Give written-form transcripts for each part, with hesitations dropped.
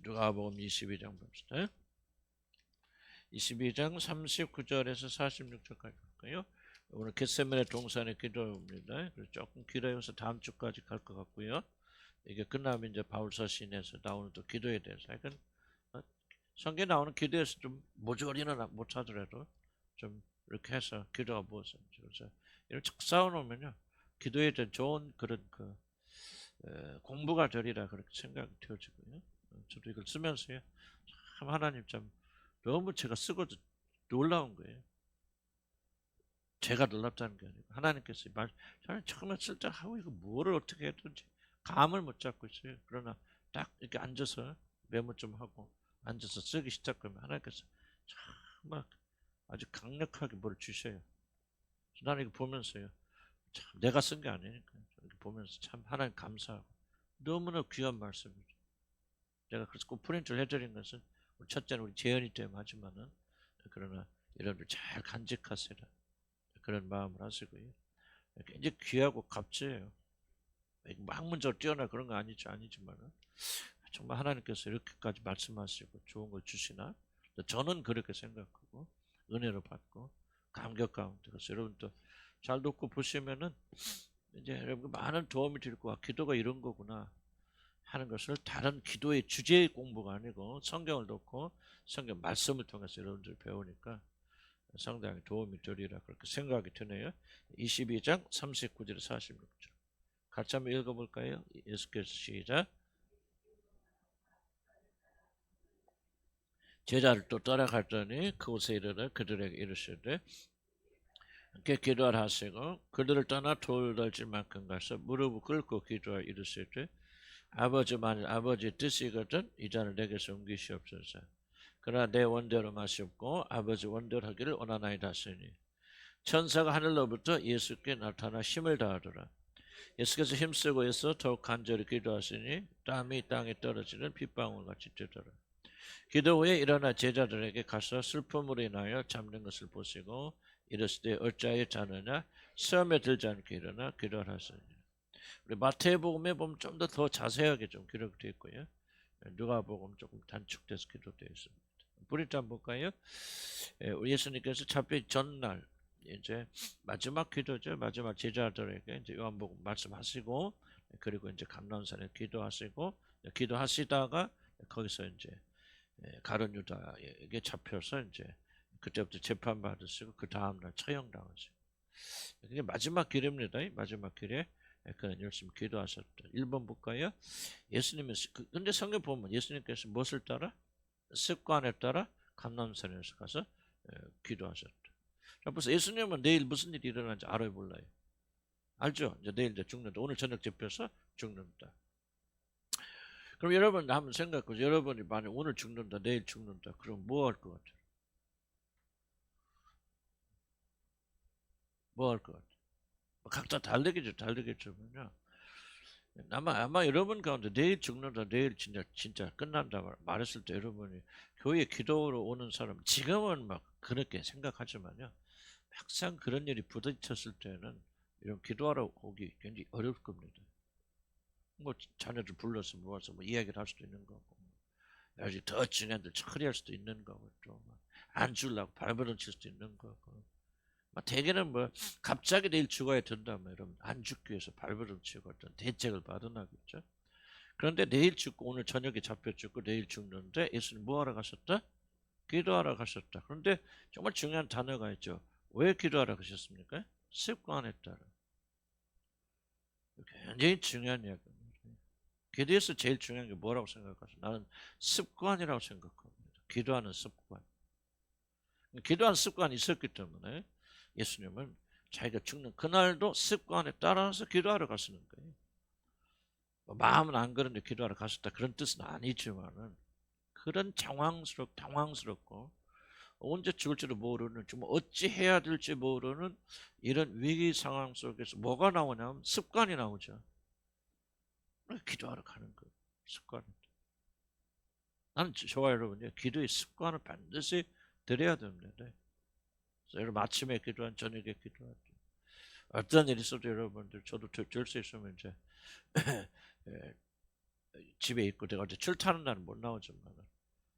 누가복음 22장 봅시다. 22장 39절에서 46절까지 갈까요? 오늘 겟세마네 동산의 기도입니다. 조금 길어서 다음 주까지 갈 것 같고요. 이게 끝나면 이제 바울서 시인에서 나오는 또 기도에 대해서, 하여간 성경에 나오는 기도에서 좀 모조리는 못 찾더라도 좀 이렇게 해서 기도가 무엇인지, 그래서 이런 척 쌓아놓으면요, 기도에 대한 좋은 그런 공부가 되리라 그렇게 생각이 되어지고요. 저도 이걸 쓰면서요, 참 하나님 참 너무 제가 쓰고도 놀라운 거예요. 제가 놀랍다는 게 아니고 하나님께서 저는 처음에 쓸 때 하고 이거 뭐를 어떻게 했든지 감을 못 잡고 있어요. 그러나 딱 이렇게 앉아서 메모 좀 하고 앉아서 쓰기 시작하면 하나님께서 정말 아주 강력하게 뭘 주셔요. 나는 이거 보면서요, 참 내가 쓴 게 아니니까 이렇게 보면서 참 하나님 감사하고 너무나 귀한 말씀이죠. 제가 그래서 꼭 프린트를 해드린 것은 첫째는 우리 재현이 때문에 하지만은, 그러나 여러분들 잘 간직하세요. 그런 마음을 하시고요. 굉장히 귀하고 값져요. 학문적으로 뛰어나 그런 거 아니지만은 정말 하나님께서 이렇게까지 말씀하시고 좋은 걸 주시나? 저는 그렇게 생각하고 은혜로 받고 감격 가운데, 그래서 여러분도 잘 듣고 보시면은 이제 여러분 많은 도움이 될 거야. 기도가 이런 거구나 하는 것을 다른 기도의 주제의 공부가 아니고 성경을 놓고 성경 말씀을 통해서 여러분들 배우니까 상당히 도움이 되리라 그렇게 생각이 드네요. 22장 39절 46절 같이 한번 읽어볼까요? 예수께서 시작. 제자를 또 따라갔더니 그곳에 이르러 그들에게 이르시되 함께 기도하라 하시고 그들을 떠나 돌덜질 만큼 가서 무릎을 꿇고 기도하여 이르시되 아버지, 만일 아버지 뜻이거든 이 잔을 내게서 옮기시옵소서. 그러나 내 원대로 마시옵고 아버지 원대로 하기를 원하나이다 하시니 천사가 하늘로부터 예수께 나타나 힘을 다하더라. 예수께서 힘쓰고 있어 더욱 간절히 기도하시니 땀이 땅에 떨어지는 빗방울같이 되더라. 기도 후에 일어나 제자들에게 가서 슬픔으로 인하여 잠든 것을 보시고 이르시되 어찌하여 자느냐 시험에 들지 않게 일어나 기도하라 하시니. 우리 마태복음에 보면 좀 더 자세하게 좀 기록되어 있고요. 누가복음 조금 단축돼서 기록되어 있습니다. 브리트 한번 볼까요? 우리 예수님께서 잡히 전날 이제 마지막 기도죠. 마지막 제자들에게 이제 요한복음 말씀하시고 그리고 이제 감람산에 기도하시고 기도하시다가 거기서 이제 가룟 유다에게 잡혀서 이제 그때부터 재판 받으시고 그 다음날 처형당하시고 이게 마지막 길입니다. 마지막 길에 그는 열심히 기도하셨다. 1번 볼까요? 예수님은 근데 성경 보면 예수님께서 무엇을 따라? 습관에 따라 감람산에서 가서 기도하셨다. 벌써 예수님은 내일 무슨 일이 일어나는지 알아요, 몰라요? 알죠? 이제 내일 이제 죽는다. 오늘 저녁 잡혀서 죽는다. 그럼 여러분 한번 생각해보세요. 여러분이 만약 오늘 죽는다, 내일 죽는다. 그럼 뭐 할 것 같아요? 뭐 할 것 같아요? 각자 다르겠지만요. 아마 여러분 가운데 내일 죽는다, 내일 진짜 끝난다 말했을 때 여러분이 교회 기도로 오는 사람 지금은 막 그렇게 생각하지만요. 막상 그런 일이 부딪혔을 때는 이런 기도하러 오기 굉장히 어려울 겁니다. 뭐 자녀들 불러서 모아서 뭐 이야기를 할 수도 있는 거고, 아직 더 중요한 데 처리할 수도 있는 거고, 또 안 주려고 발버둥 칠 수도 있는 거고. 대개는 뭐 갑자기 내일 죽어야 된다면 여러분 안 죽기 위해서 발버둥 치고 어떤 대책을 마련하겠죠. 그런데 내일 죽고 오늘 저녁에 잡혀 죽고 내일 죽는데 예수님 뭐 하러 가셨다? 기도하러 가셨다. 그런데 정말 중요한 단어가 있죠. 왜 기도하러 가셨습니까? 습관에 따라. 굉장히 중요한 이야기입니다. 기도에서 제일 중요한 게 뭐라고 생각하세요? 나는 습관이라고 생각합니다. 기도하는 습관. 기도하는 습관이 있었기 때문에 예수님은 자기가 죽는 그날도 습관에 따라서 기도하러 가시는 거예요. 마음은 안 그런데 기도하러 가셨다 그런 뜻은 아니지만은 그런 당황스럽고 언제 죽을지도 모르는 정말 어찌 해야 될지 모르는 이런 위기 상황 속에서 뭐가 나오냐면 습관이 나오죠. 기도하러 가는 거예요. 습관. 나는 저와 여러분이 기도의 습관을 반드시 들여야 됩니다. 그래서 여러분 아침에 기도한 저녁에 기도한 어떤 일이 있어도 여러분들 저도 될 수 있으면 이제 집에 있고 내가 이제 출타는 날은 못 나오지만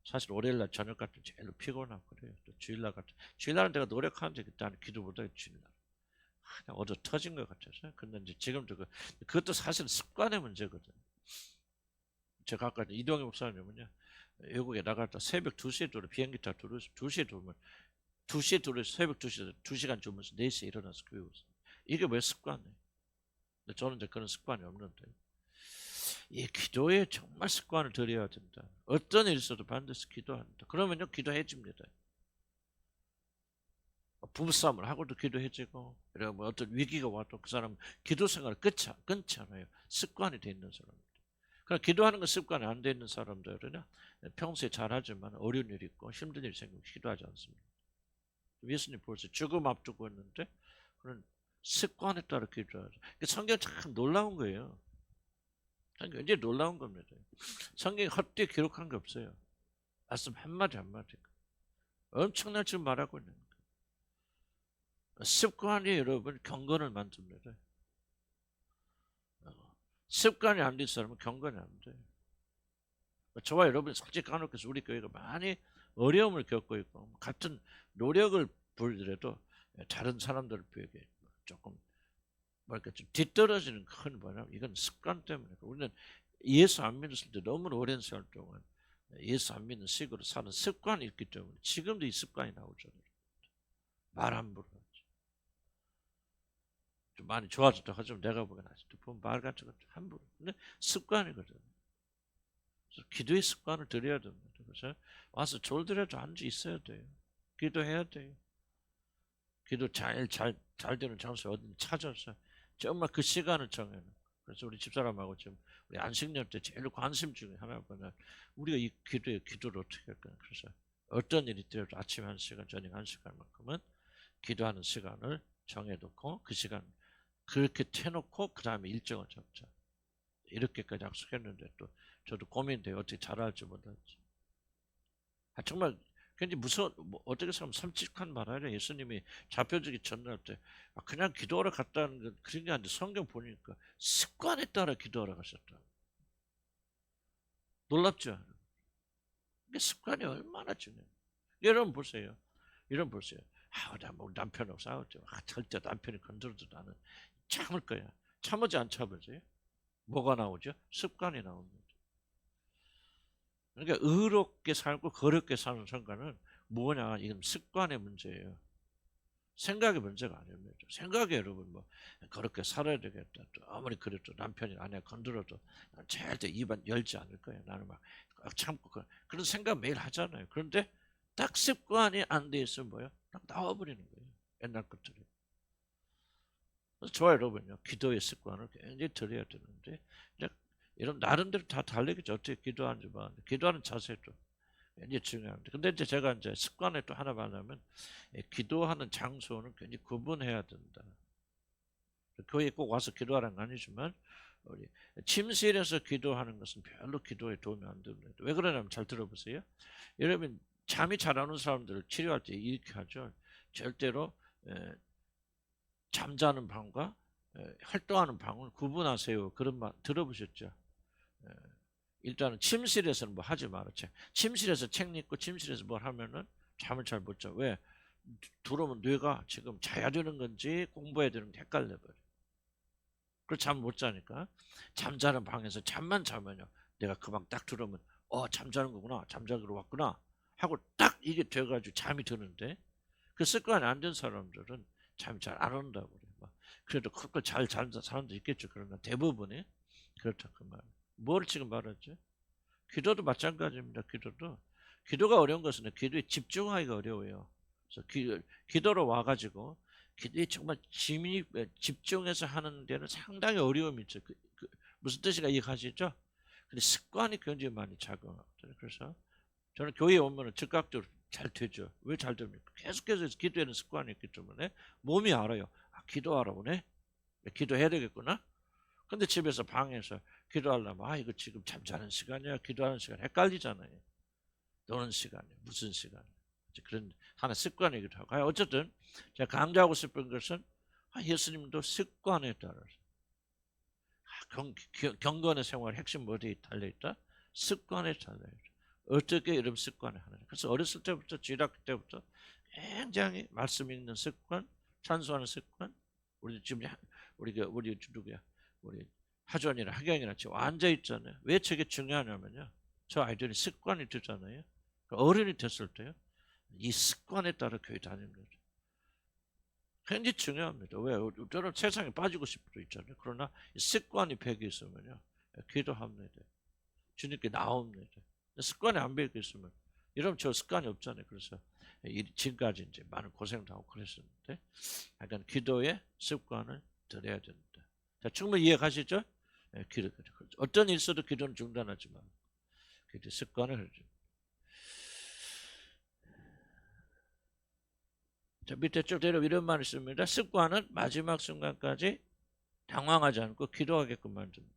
사실 월요일날 저녁 같은 제일 피곤하고 그래요. 또 주일날 같은 주일날은 내가 노력하는데 그때는 기도보다 주일날 그냥 어디 터진 것 같아서. 근데 이제 지금도 그것도 사실 습관의 문제거든. 제가 아까 이동희 목사님은요 외국에 나갈 때 새벽 2시에 들어 비행기 타 2시에 들어오면 2시에 들어서 새벽 2시에 2시간 주무면서 4시에 일어나서 교회 왔어요. 이게 왜 습관이에요? 근데 저는 이제 그런 습관이 없는데 이 기도에 정말 습관을 들여야 된다. 어떤 일이 있어도 반드시 기도한다. 그러면요 기도해집니다. 부부싸움을 하고도 기도해지고 뭐 어떤 위기가 와도 그 사람은 기도 생활을 끊지 않아요. 습관이 돼 있는 사람. 그럼 기도하는 건 습관이 안 돼 있는 사람들은 평소에 잘하지만 어려운 일이 있고 힘든 일이 생기면 기도하지 않습니다. 예수님 벌써 죽음 앞두고 있는데 그런 습관에 따라 기도하죠. 성경 참 놀라운 거예요. 성경 굉장히 놀라운 겁니다. 성경에 헛되이 기록한 게 없어요. 말씀 한마디 한마디. 엄청난 지금 말하고 있는 거예요. 습관이 여러분 경건을 만듭니다. 습관이 안 된 사람은 경건이 안 돼요. 저와 여러분이 솔직히 까놓고서 우리 교회가 많이 어려움을 겪고 있고 같은 노력을 보이더라도 다른 사람들을 비하게 조금 뭐랄까 좀 뒤떨어지는 큰 뭐냐면 이건 습관 때문에. 우리는 예수 안 믿었을 때 너무 오랜 세월 동안 예수 안 믿는 식으로 사는 습관이 있기 때문에 지금도 이 습관이 나오잖아요. 말 함부로 하지. 좀 많이 좋아졌다 하지만 내가 보기엔 아직도 보면 말 같은 것도 함부로. 근데 습관이거든. 그래서 기도의 습관을 들여야 됩니다. 그래서 와서 졸더라도 앉아 있어야 돼요. 기도해야 돼요. 기도 잘 되는 장소 어딘지 찾아서 정말 그 시간을 정해놓고. 그래서 우리 집사람하고 지금 우리 안식년 때 제일 관심 중에 하나가 우리가 이 기도를 어떻게 할까. 그래서 어떤 일이 있더라도 아침 1시간, 저녁 1시간만큼은 기도하는 시간을 정해놓고 그 시간 그렇게 해놓고 그 다음에 일정을 잡자. 이렇게까지 약속했는데 또 저도 고민돼요. 어떻게 잘할지 못할지. 정말 굉장히 뭐 어떻게 보면 섬찟한 말 아니라 예수님이 잡혀주기 전날 때 그냥 기도하러 갔다는 건 그런 게 아닌데 성경 보니까 습관에 따라 기도하러 가셨다. 놀랍죠? 이게 습관이 얼마나 중요해요. 여러분 보세요. 나뭐 남편하고 싸웠죠. 절대 남편이 건드려도 나는 참을 거야. 참을지 안 참을지. 뭐가 나오죠? 습관이 나옵니다. 그러니까 의롭게 살고 거룩게 사는 성과는 뭐냐? 이건 습관의 문제예요. 생각의 문제가 아닙니다. 생각에 여러분 뭐 그렇게 살아야 되겠다. 또 아무리 그래도 남편이 아내 건드려도 절대 입안 열지 않을 거예요. 나는 막 참고 그런 생각 매일 하잖아요. 그런데 딱 습관이 안 돼 있으면 뭐예요? 딱 나와버리는 거예요. 옛날 것들이. 저와 여러분요 기도의 습관을 굉장히 들여야 되는데 이런 나름대로 다 다르겠죠. 어떻게 기도하는지만 기도하는 자세도 굉장히 중요합니다. 근데 이제 제가 이제 습관에 또 하나 말하면 기도하는 장소는 굉장히 구분해야 된다. 교회에 꼭 와서 기도하라는 건 아니지만 우리 침실에서 기도하는 것은 별로 기도에 도움이 안 됩니다. 왜 그러냐면 잘 들어보세요. 여러분 잠이 잘 안 오는 사람들을 치료할 때 이렇게 하죠. 절대로 잠자는 방과 활동하는 방을 구분하세요. 그런 말 들어보셨죠? 일단은 침실에서는 뭐 하지 말아. 침실에서 책 읽고 침실에서 뭘 하면은 잠을 잘 못 자. 왜? 들어오면 뇌가 지금 자야 되는 건지 공부해야 되는 건지 헷갈려 버려. 그래서 잠 못 자니까 잠자는 방에서 잠만 자면요. 내가 그 방 딱 들어오면 잠자는 거구나. 잠자기로 왔구나. 하고 딱 이게 돼가지고 잠이 드는데 그 습관이 안 된 사람들은 잠이 잘 안 온다고 그래요. 그래도 그걸 잘 자는 사람도 있겠죠. 그러나 대부분이 그렇다 그 말. 뭘 지금 말하죠? 기도도 마찬가지입니다. 기도가 어려운 것은 기도에 집중하기가 어려워요. 그래서 기도로 와가지고 기도에 정말 집중해서 하는 데는 상당히 어려움이 있죠. 무슨 뜻인가 이해하시죠? 근데 습관이 굉장히 많이 작용하거든요. 그래서 저는 교회에 오면 즉각적으로 잘 되죠. 왜 잘 됩니까? 계속해서 기도하는 습관이 있기 때문에 몸이 알아요. 기도하러 오네? 기도해야 되겠구나? 근데 집에서 방에서 기도하려면 이거 지금 잠자는 시간이야 기도하는 시간 헷갈리잖아요. 노는 시간이야 무슨 시간 그런 하나 습관이기도 하고 어쨌든 제가 강조하고 싶은 것은 예수님도 습관에 따라서 경건의 생활의 핵심 어디에 달려있다? 습관에 달려있다. 어떻게 이런 습관을 하느냐. 그래서 어렸을 때부터 주일학교 때부터 굉장히 말씀 읽는 습관, 찬송하는 습관. 우리 지금 우리 누구야? 우리 하전이나 하경이나 지금 앉아 있잖아요. 왜 저게 중요하냐면요. 저 아이들이 습관이 되잖아요. 어른이 됐을 때요. 이 습관에 따라 교회 다닙니다. 굉장히 중요합니다. 왜? 저는 세상에 빠지고 싶을 수 있잖아요. 그러나 이 습관이 배겨 있으면요. 기도합니다. 주님께 나옵니다. 습관이 안 배겨 있으면 여러분 저 습관이 없잖아요. 그래서 지금까지 이제 많은 고생도 하고 그랬었는데 약간 기도의 습관을 들여야 된다. 자, 충분히 이해가시죠? 기도. 어떤 일 있어도 기도는 중단하지 마. 기도 습관을 해줘. 자, 밑에 쭉 내려 이런 말이 있습니다. 습관은 마지막 순간까지 당황하지 않고 기도하게끔 만듭니다.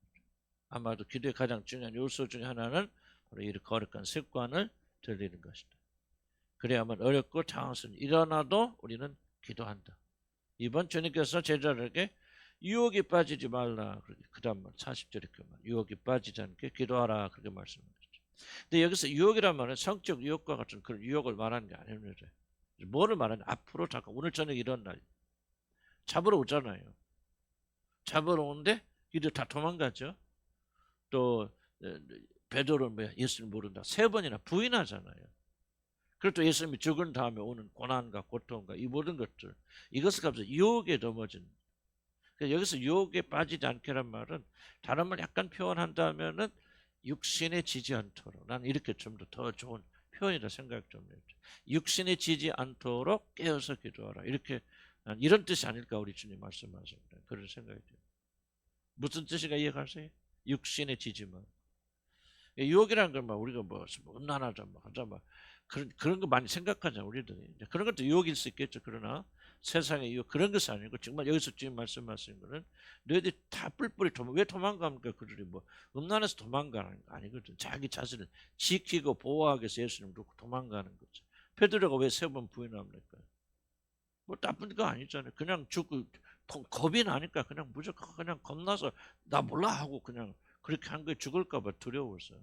아마도 기도의 가장 중요한 요소 중에 하나는 바로 이 거룩한 습관을 들리는 것이다. 그래야만 어렵고 당황스러운 일어나도 우리는 기도한다. 이번 주님께서 제자들에게 유혹에 빠지지 말라. 그 다음 말 40절에 그 말. 유혹에 빠지지 않게 기도하라. 그렇게 말씀하셨죠. 근데 여기서 유혹이란 말은 성적 유혹과 같은 그런 유혹을 말하는 게 아닙니다. 뭐를 말하냐? 앞으로 잠깐 오늘 저녁 이런 날 잡으러 오잖아요. 잡으러 오는데 이들 다 도망가죠. 또 베드로는 뭐야? 예수님 모른다. 3번이나 부인하잖아요. 그리고 또 예수님이 죽은 다음에 오는 고난과 고통과 이 모든 것들 이것을 가지고 유혹에 넘어진. 여기서 유혹에 빠지지 않게란 말은 다른 말 약간 표현한다면은 육신에 지지 않도록 난 이렇게 좀 더 좋은 표현이라 생각 좀 해요. 육신에 지지 않도록 깨어서 기도하라. 이렇게 이런 뜻이 아닐까 우리 주님 말씀하십니다. 그런 생각이 돼요. 무슨 뜻인가 이해가세요? 육신에 지지 마. 유혹이라는 건 막 우리가 뭐 음란하자 뭐 하자 막 그런 거 많이 생각하잖아 우리들이. 그런 것도 유혹일 수 있겠죠. 그러나 세상의 유혹 그런 것이 아니고 정말 여기서 지금 말씀하시는 거는 너희들이 다 뿔뿔이 왜 도망갑니까? 그들이 뭐 음란해서 도망가는 거 아니거든. 자기 자신을 지키고 보호하기 위해서 예수님 놓고 도망가는 거죠. 베드로가 왜 3번 부인합니까? 뭐 나쁜 거 아니잖아요. 그냥 겁이 나니까 그냥 무조건 그냥 겁나서 나 몰라 하고 그냥 그렇게 한 거에 죽을까 봐 두려워서.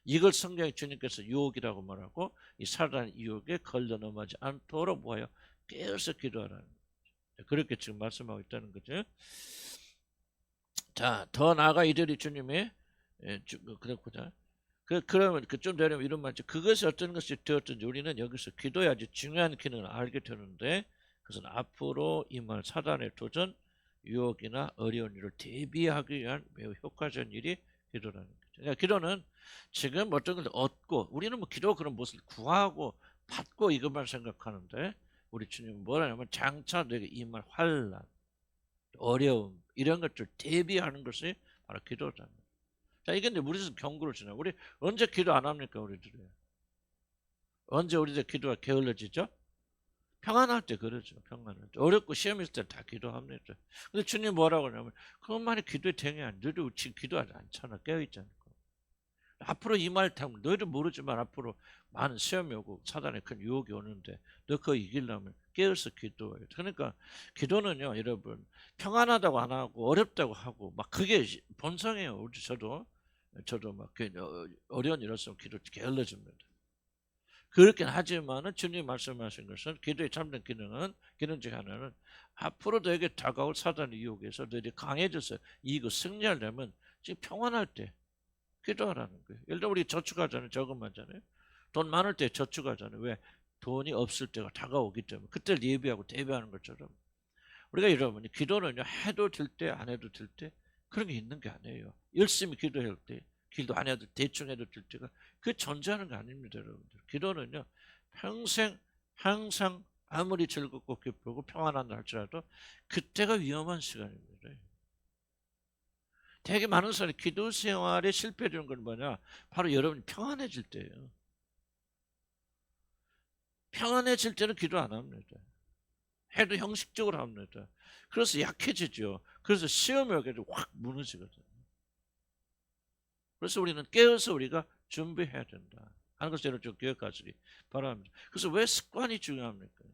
이걸 성경에 주님께서 유혹이라고 말하고 이 사단의 유혹에 걸려 넘어가지 않도록 뭐예요? 깨어서 기도하라는 거죠. 그렇게 지금 말씀하고 있다는 거죠. 자, 더 나아가 이들이 주님의 그렇구나. 그러면 좀 되려면 이런 말이죠. 그것이 어떤 것이 되었든지 우리는 여기서 기도의 아주 중요한 기능을 알게 되는데 그것은 앞으로 임할 사단의 도전, 유혹이나 어려운 일을 대비하기 위한 매우 효과적인 일이 기도라는 거죠. 그러니까 기도는 지금 어떤 걸 얻고 우리는 뭐 기도 그런 모습을 구하고 받고 이것만 생각하는데 우리 주님은 뭐라냐면 장차 내게 임할 환난, 어려움 이런 것들 대비하는 것이 바로 기도다. 자, 이게 이제 우리에서 경고를 주나. 우리 언제 기도 안 합니까, 우리들이? 언제 우리들 기도가 게을러지죠? 평안할 때 그러죠. 평안할 때. 어렵고 시험 있을 때 다 기도합니다. 근데 주님 뭐라고 하냐면 그것만이 기도의 대응이 아니야. 너희들 지금 기도하지 않잖아. 깨어있잖아. 앞으로 이 말 타면 너희도 모르지만 앞으로 많은 시험이 오고 사단의 큰 유혹이 오는데 너 그거 이기려면 깨어서 기도해요. 그러니까 기도는요, 여러분 평안하다고 안 하고 어렵다고 하고 막 그게 본성이에요. 우리 저도 막 어려운 일 없으면 기도 게을러집니다. 그렇긴 하지만은 주님 말씀하신 것은 기도의 참된 기능 중 하나는 앞으로 너에게 다가올 사단의 유혹에서 너희들이 강해져서 이기고 승리하려면 지금 평안할 때 기도하라는 거예요. 예를 들어 우리 저축하잖아요. 저금하잖아요. 돈 많을 때 저축하잖아요. 왜? 돈이 없을 때가 다가오기 때문에 그때를 예비하고 대비하는 것처럼 우리가 여러분이 기도는요 해도 될 때 안 해도 될 때 그런 게 있는 게 아니에요. 열심히 기도할 때 기도 안 해도 대충 해도 될 때가 그 존재하는 거 아닙니다. 여러분들. 기도는요 평생 항상 아무리 즐겁고 기쁘고 평안한 할지라도 그때가 위험한 시간입니다. 되게 많은 사람이 기도 생활에 실패하는 건 뭐냐? 바로 여러분이 평안해질 때예요. 평안해질 때는 기도 안 합니다. 해도 형식적으로 합니다. 그래서 약해지죠. 그래서 시험이 오게 확 무너지거든요. 그래서 우리는 깨어서 우리가 준비해야 된다 하는 것을 좀 기억하시기 바랍니다. 그래서 왜 습관이 중요합니까?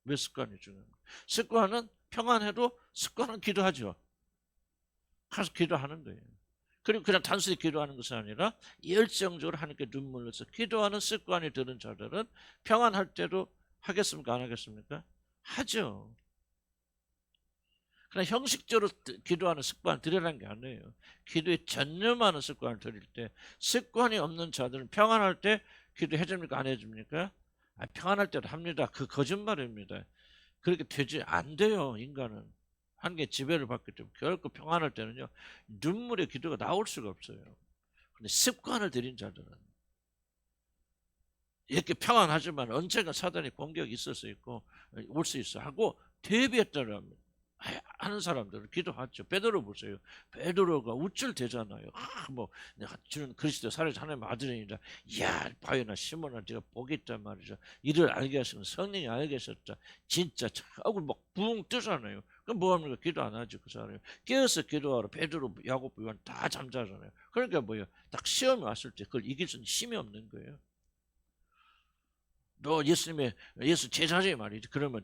왜 습관이 중요합니까? 습관은 평안해도 습관은 기도하죠. 가서 기도하는 거예요. 그리고 그냥 단순히 기도하는 것이 아니라 열정적으로 하나님께 눈물을 흘려서 기도하는 습관이 드는 자들은 평안할 때도 하겠습니까? 안 하겠습니까? 하죠. 그러나 형식적으로 기도하는 습관을 들이라는 게 아니에요. 기도에 전념하는 습관을 들일 때, 습관이 없는 자들은 평안할 때 기도해 줍니까? 안 해줍니까? 평안할 때도 합니다. 그 거짓말입니다. 그렇게 되지 안 돼요. 인간은 한계 지배를 받기 때문에 결코 평안할 때는요, 눈물의 기도가 나올 수가 없어요. 근데 습관을 들인 자들은 이렇게 평안하지만 언젠가 사단의 공격이 있을 수 있고 올 수 있어 하고 대비했다면 하는 사람들은 기도하죠. 베드로 보세요. 베드로가 우쭐대잖아요. 뭐 내가 주는 그리스도 살아계신 하나님의 아들이니라. 이야, 바요나 시몬아, 네가 복이 있단 말이죠. 이를 알게 하시는 성령이 알게 하셨다. 진짜 하고 막 붕 뜨잖아요. 그럼 뭐합니까? 기도 안 하죠. 그 사람이 깨어서 기도하러 베드로, 야고보, 요한 다 잠자잖아요. 그러니까 뭐예요? 딱 시험이 왔을 때 그걸 이길 수 있는 힘이 없는 거예요. 너 예수 제자지 말이지. 그러면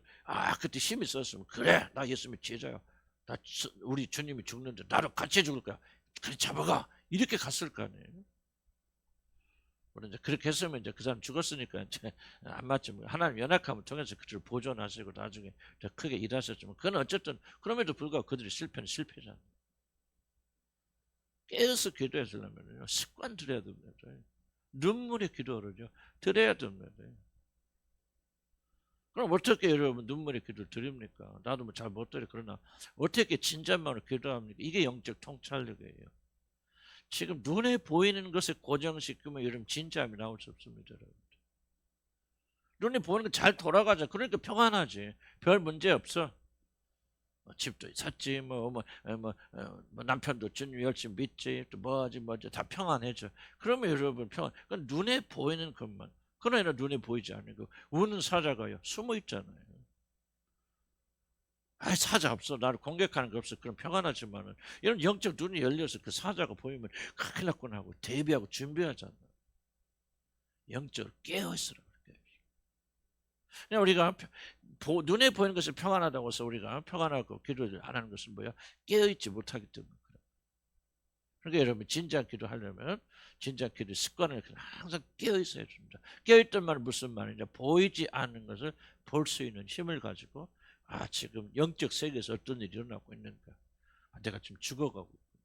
그때 힘이 있었으면 그래, 나 예수님의 제자야. 나 우리 주님이 죽는데 나도 같이 죽을 거야. 그래, 잡아가. 이렇게 갔을 거 아니에요. 그런데 그렇게 했으면 이제 그 사람 죽었으니까 이제 안 맞죠. 하나님 연약함을 통해서 그들을 보존하시고 나중에 더 크게 일하셨지만 그건 어쨌든 그럼에도 불구하고 그들이 실패는 실패잖아요. 깨어서 기도했으려면 습관 들여야 됩니다. 눈물의 기도를요 드려야 됩니다. 그럼 어떻게 여러분 눈물의 기도를 드립니까? 나도 뭐 잘 못 드려. 그러나 어떻게 진짜만으로 기도합니까? 이게 영적 통찰력이에요. 지금 눈에 보이는 것을 고정시키면 여러분 진짜함이 나올 수 없습니다. 여러분. 눈에 보이는 거 잘 돌아가자. 그러니까 평안하지. 별 문제 없어. 집도 샀지, 뭐 남편도 주님 열심히 믿지, 또 뭐하지 다 평안해져. 그러면 여러분 평안. 그건 눈에 보이는 것만. 그러나 눈에 보이지 않고 우는 사자가요 숨어 있잖아요. 사자 없어. 나를 공격하는 거 없어. 그럼 평안하지만은 이런 영적 눈이 열려서 그 사자가 보이면 큰일 났구나 하고 대비하고 준비하잖아. 영적으로 깨어있으라. 그냥 우리가 눈에 보이는 것을 평안하다고 해서 우리가 평안하고 기도를 안 하는 것은 뭐야? 깨어있지 못하기 때문에 그래요. 그러니까 여러분 진지한 기도하려면 진지한 기도 습관을 항상 깨어있어야 됩니다. 깨어있단 말은 무슨 말이냐? 보이지 않는 것을 볼 수 있는 힘을 가지고 지금 영적 세계에서 어떤 일이 일어나고 있는가? 내가 지금 죽어가고 있구나.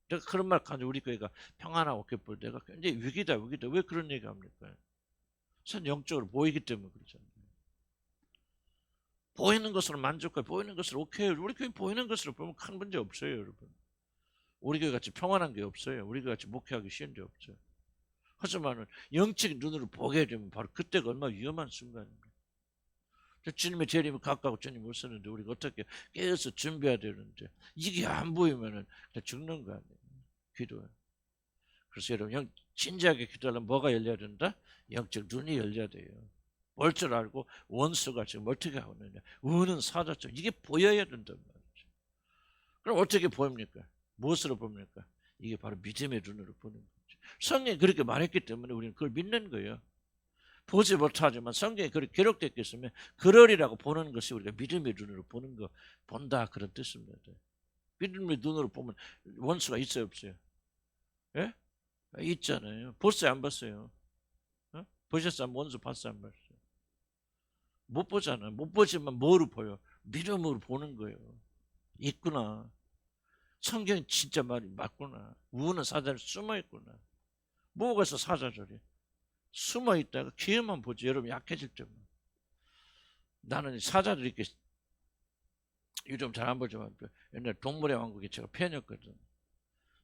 내가 그런 말 가지고 우리 교회가 평안하고 기쁠 때가 굉장히 위기다. 왜 그런 얘기 합니까? 선 영적으로 보이기 때문에 그렇잖아요. 보이는 것으로 만족해. 보이는 것으로 오케이. 우리 교회 보이는 것으로 보면 큰 문제 없어요, 여러분. 우리 교회 같이 평안한 게 없어요. 우리 교회 같이 목회하기 쉬운 게 없죠. 하지만 영적인 눈으로 보게 되면 바로 그때가 얼마나 위험한 순간입니다. 주님의 재림이 가까워 주님 못 쓰는데 우리가 어떻게 깨어서 준비해야 되는데 이게 안 보이면은 죽는 거 아니에요. 기도해. 그래서 여러분 진지하게 기도하려면 뭐가 열려야 된다? 영적 눈이 열려야 돼요. 볼 줄 알고 원수가 지금 어떻게 하고 있느냐. 우는 사자처럼 이게 보여야 된단 말이죠. 그럼 어떻게 보입니까? 무엇으로 봅니까? 이게 바로 믿음의 눈으로 보는 거죠. 성경이 그렇게 말했기 때문에 우리는 그걸 믿는 거예요. 보지 못하지만 성경에 그렇게 기록되어 있으면 그러리라고 보는 것이 우리가 믿음의 눈으로 보는 거 본다 그런 뜻입니다. 믿음의 눈으로 보면 원수가 있어요 없어요? 예? 있잖아요. 봤어요 안 봤어요? 보셨어요? 원수 봤어요 안 봤어요? 못 보잖아요. 못 보지만 뭐로 보여? 믿음으로 보는 거예요. 있구나. 성경이 진짜 말이 맞구나. 우는 사자를 숨어 있구나. 뭐가 있어 사자절이? 숨어 있다가 기회만 보지. 여러분 약해질 때만. 나는 사자들 이렇게 요즘 잘 안 보지만 옛날 동물의 왕국에 제가 팬이었거든.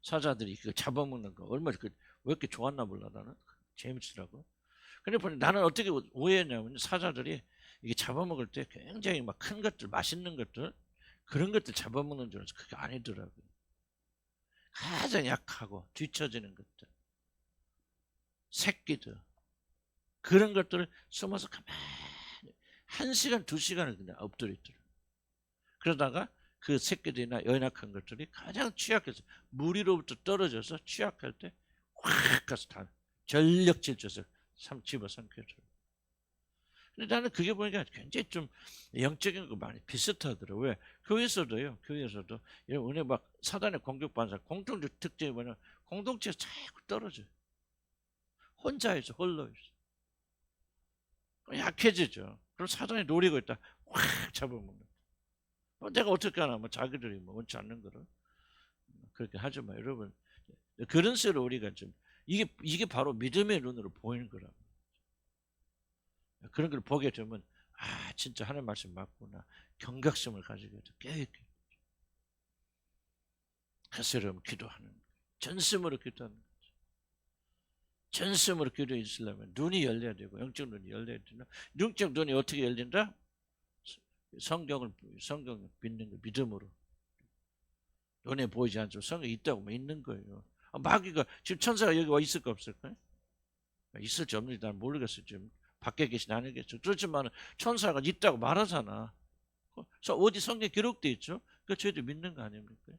사자들이 그 잡아먹는 거 얼마나 왜 이렇게 좋았나 몰라 나는. 재밌더라고. 근데 보니 나는 어떻게 오해했냐면 사자들이 이게 잡아먹을 때 굉장히 막 큰 것들, 맛있는 것들 그런 것들 잡아먹는 줄 알았어. 그게 아니더라고요. 가장 약하고 뒤처지는 것들, 새끼들 그런 것들을 숨어서 가만히 1시간, 2시간을 그냥 엎드려 있더라고요. 그러다가 그 새끼들이나 연약한 것들이 가장 취약해서 무리로부터 떨어져서 취약할 때 확 가서 다 전력 질주해서 집어삼켜줘요. 근데 나는 그게 보니까 굉장히 좀 영적인 거 많이 비슷하더라고요. 왜? 교회에서도요. 교회에서도 이런 은혜 막 사단의 공격받는 사람 공통적 특징이 뭐냐? 공동체가 자꾸 떨어져요. 혼자 있어, 홀로 있어. 약해지죠. 그럼 사단이 노리고 있다. 확 잡아먹는. 내가 어떻게 하나, 뭐 자기들이 뭐 원치 않는 거를 그렇게 하지 마, 여러분. 그런 식으로 우리가 좀 이게 바로 믿음의 눈으로 보이는 거라. 그런 걸 보게 되면 진짜 하나님 말씀 맞구나. 경각심을 가지게 돼. 깨닫게. 그래서 여러분 기도하는 거예요. 전심으로 기도하는 거예요. 전심으로 기도해 있으려면 눈이 열려야 되고 영적 눈이 열려야 되나? 영적 눈이 어떻게 열린다? 성경을 믿는 거 믿음으로. 눈에 보이지 않지만 성경이 있다고 믿는 거예요. 마귀가 지금 천사가 여기 와 있을까 없을까? 있을지 없는지 난 모르겠어요. 지금 밖에 계신 아니겠죠. 그렇지만 천사가 있다고 말하잖아. 그래서 어디 성경에 기록되어 있죠? 그 저희도 믿는 거 아닙니까?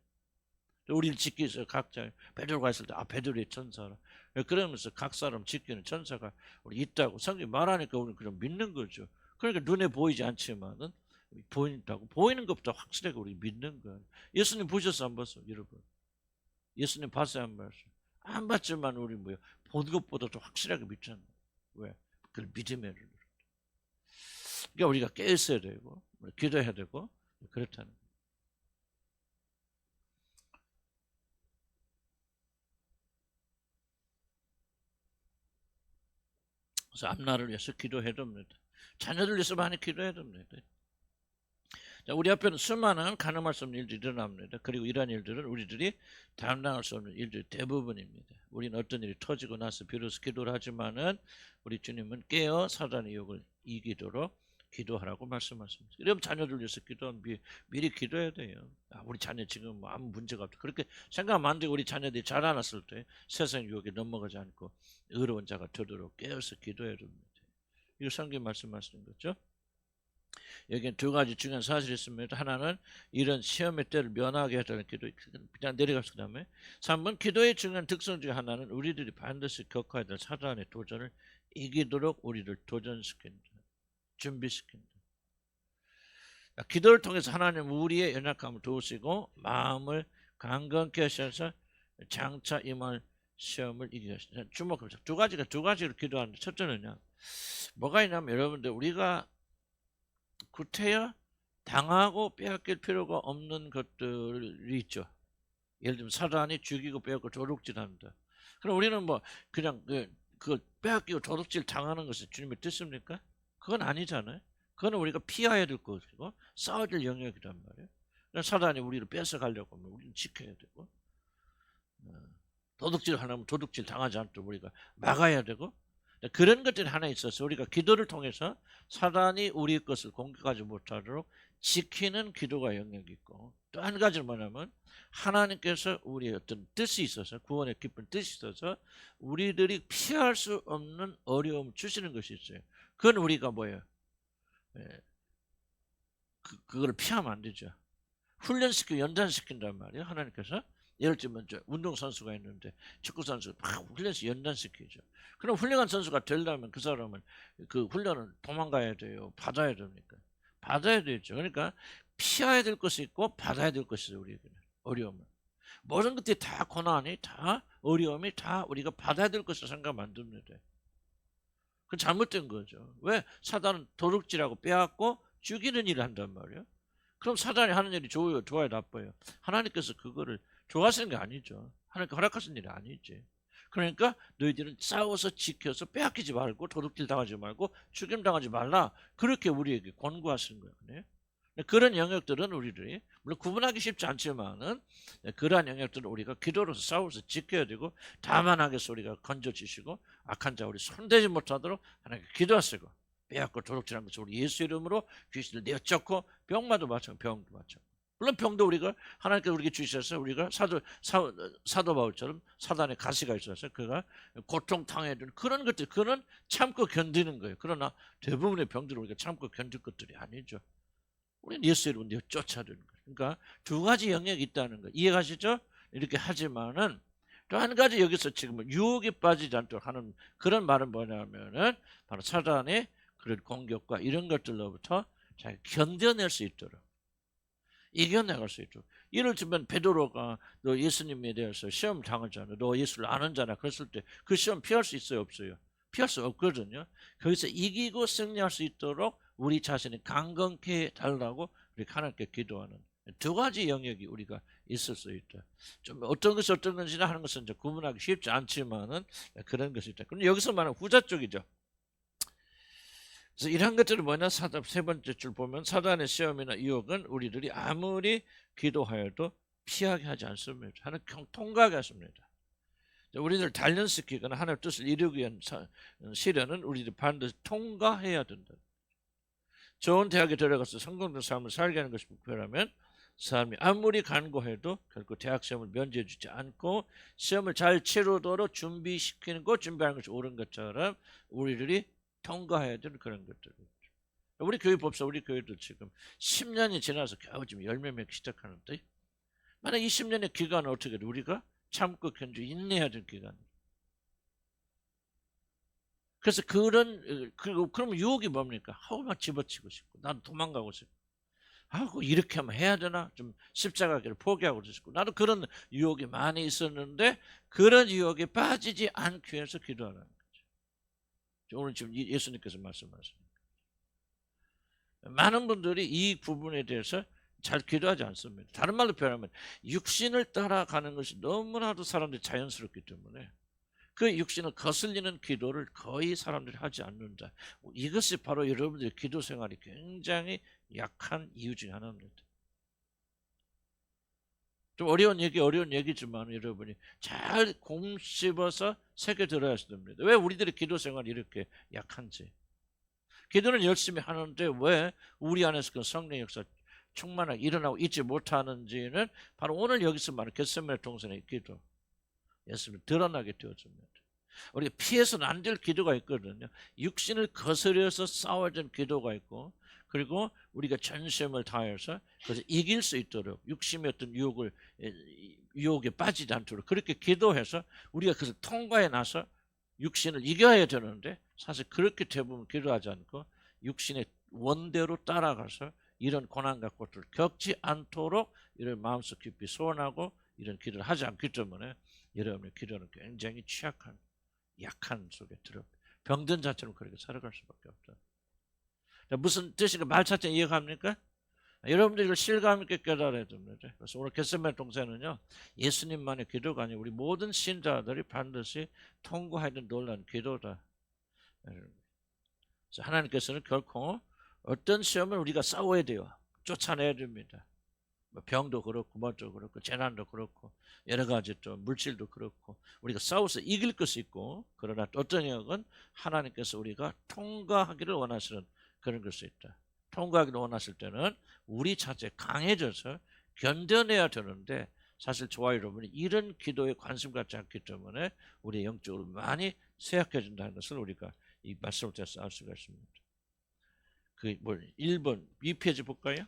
우리를 지키기 위해서 각자 베드로가 있을 때 베드로의 천사라. 그러면서 각 사람 지키는 천사가 우리 있다고 성경이 말하니까 우리는 그럼 믿는 거죠. 그러니까 눈에 보이지 않지만은 보인다고 보이는 것보다 확실하게 우리 믿는 거예요. 예수님 보셨어 안 봤어 여러분? 예수님 봤어요 안 봤어요? 안 봤지만 우리 뭐야 본 것보다 더 확실하게 믿잖아. 왜? 그걸 믿음의 눈으로. 그러니까 우리가 깨 있어야 되고 기도해야 되고 그렇다는 거예요. 그래서 앞날을 위해서 기도해야 됩니다. 자녀들 위해서 많이 기도해야 됩니다. 자, 우리 앞에는 수많은 가늠할 수 없는 일들이 일어납니다. 그리고 이러한 일들은 우리들이 감당할 수 없는 일들이 대부분입니다. 우리는 어떤 일이 터지고 나서 비로소 기도를 하지만은 우리 주님은 깨어 사단의 유혹을 이기도록 기도하라고 말씀하십니다. 여러분 자녀들 위해서 기도하면 미리 기도해야 돼요. 우리 자녀 지금 뭐 아무 문제가 없다. 그렇게 생각하면 안 되고 우리 자녀들이 자라났을 때 세상 유혹에 넘어가지 않고 의로운 자가 되도록 깨어서 기도해야 됩니다. 이거 성경 말씀하시는 거죠. 여기는 두 가지 중요한 사실이 있습니다. 하나는 이런 시험의 때를 면하게 해달라는 기도. 그냥 내려갑시다. 그 다음에 3번 기도의 중요한 특성 중 하나는 우리들이 반드시 겪어야 될 사단의 도전을 이기도록 우리를 도전시킨다. 준비시킨다. 기도를 통해서 하나님 우리의 연약함을 도우시고 마음을 강건케 하셔서 장차 임할 시험을 이기게 하신다. 주목합니다. 두 가지로 기도하는데 첫째는요. 뭐가 있냐면 여러분들 우리가 구태여 당하고 빼앗길 필요가 없는 것들이 있죠. 예를 들면 사단이 죽이고 빼앗고 도둑질한다. 그럼 우리는 뭐 그냥 그 빼앗기고 도둑질 당하는 것이 주님의 뜻입니까? 그건 아니잖아요. 그건 우리가 피해야 될 것이고 싸워야 될 영역이란 말이에요. 사단이 우리를 뺏어가려고 하면 우리는 지켜야 되고 도둑질 하려면 도둑질 당하지 않도록 우리가 막아야 되고 그런 것들이 하나 있어서 우리가 기도를 통해서 사단이 우리 것을 공격하지 못하도록 지키는 기도가 영역이 있고 또 한 가지는 뭐냐면 하나님께서 우리의 어떤 뜻이 있어서 구원의 깊은 뜻이 있어서 우리들이 피할 수 없는 어려움을 주시는 것이 있어요. 그건 우리가 뭐예요? 그걸 피하면 안 되죠. 훈련시키고 연단시킨단 말이에요. 하나님께서. 예를 들면 운동선수가 있는데 축구선수 막 훈련시 연단시키죠. 그럼 훌륭한 선수가 되려면 그 사람은 그 훈련을 도망가야 돼요. 받아야 됩니까? 받아야 되죠. 그러니까 피해야 될 것이 있고 받아야 될 것이 있어요. 우리에게는 어려움은. 모든 것들이 다 고난이 다 어려움이 다 우리가 받아야 될 것을 생각하면 안 됩니다. 그건 잘못된 거죠. 왜? 사단은 도둑질하고 빼앗고 죽이는 일을 한단 말이에요. 그럼 사단이 하는 일이 좋아요 나빠요? 하나님께서 그거를 좋아하시는 게 아니죠. 하나님께 허락하신 일이 아니지. 그러니까 너희들은 싸워서 지켜서 빼앗기지 말고 도둑질 당하지 말고 죽임 당하지 말라. 그렇게 우리에게 권고하시는 거예요. 그런 영역들은 우리들이 물론 구분하기 쉽지 않지만은 그러한 영역들은 우리가 기도로서 싸워서 지켜야 되고 다만 하겠소 우리가 건져주시고 악한 자 우리 손대지 못하도록 하나님께 기도하시고 빼앗고 도둑질한 것을 우리 예수 이름으로 귀신을 내쫓고 병마도 마찬가지 병도 마찬가지. 물론 병도 우리가 하나님께서 우리에게 주셔서 우리가 사도 바울처럼 사단의 가시가 있어서 그가 고통 당해야 되는 그런 것들 그는 참고 견디는 거예요. 그러나 대부분의 병들은 우리가 참고 견딜 것들이 아니죠. 우리는 예수 이름으로 쫓아야 되는 거예요. 그러니까 두 가지 영역이 있다는 거 이해가시죠? 이렇게 하지만은 또 한 가지 여기서 지금 유혹에 빠지지 않도록 하는 그런 말은 뭐냐면은 바로 사단의 그런 공격과 이런 것들로부터 잘 견뎌낼 수 있도록 이겨나갈 수 있도록. 예를 들면 베드로가 너 예수님에 대해서 시험 당하잖아. 너 예수를 아는 자나 그랬을 때 그 시험 피할 수 있어요, 없어요? 피할 수 없거든요. 거기서 이기고 승리할 수 있도록 우리 자신이 강건케 달라고 우리 하나님께 기도하는 두 가지 영역이 우리가 있을 수 있다. 좀 어떤 것이 어떤 건지나 하는 것은 이제 구분하기 쉽지 않지만은 그런 것이 있다. 그럼 여기서 말하는 후자 쪽이죠. 그래서 이런 것들이 뭐냐? 세 번째 줄 보면 사단의 시험이나 유혹은 우리들이 아무리 기도하여도 피하게 하지 않습니다. 하나님 통과하게 하십니다. 우리들 단련시키거나 하나님의 뜻을 이루기 위한 시련은 우리들이 반드시 통과해야 된다. 좋은 대학에 들어가서 성공된 삶을 살게 하는 것이 목표라면 사람이 아무리 간구해도 결국 대학 시험을 면제해 주지 않고 시험을 잘 치르도록 준비시키는 것, 준비하는 것이 옳은 것처럼 우리들이 통과해야 되는 그런 것들이죠. 우리 교회 법사, 우리 교회도 지금 10년이 지나서 겨우 지금 열매 맺기 시작하는데 만약 20년의 기간은 어떻게 돼? 우리가 참고 견주 인내해야 될 기간. 그래서 그럼 유혹이 뭡니까? 막 집어치고 싶고 나도 도망가고 싶고 이렇게 하면 해야 되나? 좀 십자가를 포기하고 싶고 나도 그런 유혹이 많이 있었는데 그런 유혹에 빠지지 않기 위해서 기도하는 거죠. 오늘 지금 예수님께서 말씀하시는 많은 분들이 이 부분에 대해서 잘 기도하지 않습니다. 다른 말로 표현하면 육신을 따라가는 것이 너무나도 사람들이 자연스럽기 때문에 그 육신을 거슬리는 기도를 거의 사람들이 하지 않는다. 이것이 바로 여러분들의 기도 생활이 굉장히 약한 이유 중 하나입니다. 좀 어려운 얘기지만 여러분이 잘 곰씹어서 새겨 들어야 됩니다. 왜 우리들의 기도 생활이 이렇게 약한지. 기도는 열심히 하는데 왜 우리 안에서 그 성령 역사 충만하게 일어나고 있지 못하는지는 바로 오늘 여기서 말하는 겟세마네 동산의 기도 예수님 드러나게 되어집니다. 우리가 피해서는 안 될 기도가 있거든요. 육신을 거스려서 싸워야 되는 기도가 있고 그리고 우리가 전심을 다해서 그래서 이길 수 있도록 육신의 어떤 유혹에 빠지지 않도록 그렇게 기도해서 우리가 그것을 통과해 나서 육신을 이겨야 되는데 사실 그렇게 대부분 기도하지 않고 육신의 원대로 따라가서 이런 고난과 고통을 겪지 않도록 이런 마음속 깊이 소원하고 이런 기도를 하지 않기 때문에 여러분의 기도는 굉장히 취약한 약한 속에 들어 병든 자처럼 그렇게 살아갈 수밖에 없다. 무슨 뜻인가 말 자체 이해갑니까? 여러분들이 이걸 실감 있게 깨달아야 됩니다. 그래서 오늘 겟세마네 동산은요 예수님만의 기도가 아니고 우리 모든 신자들이 반드시 통과해야 되는 놀라운 기도다. 그래서 하나님께서는 결코 어떤 시험을 우리가 싸워야 돼요. 쫓아내야 됩니다. 병도 그렇고 뭐도 그렇고 재난도 그렇고 여러 가지 또 물질도 그렇고 우리가 싸워서 이길 것이 있고 그러나 어떤 영역은 하나님께서 우리가 통과하기를 원하시는 그런 것이 있다. 통과하기를 원하실 때는 우리 자체 강해져서 견뎌내야 되는데 사실 저와 여러분이 이런 기도에 관심 갖지 않기 때문에 우리 영적으로 많이 쇠약해진다는 것을 우리가 이 말씀을 통해서 알 수가 있습니다. 1번 2페이지 볼까요?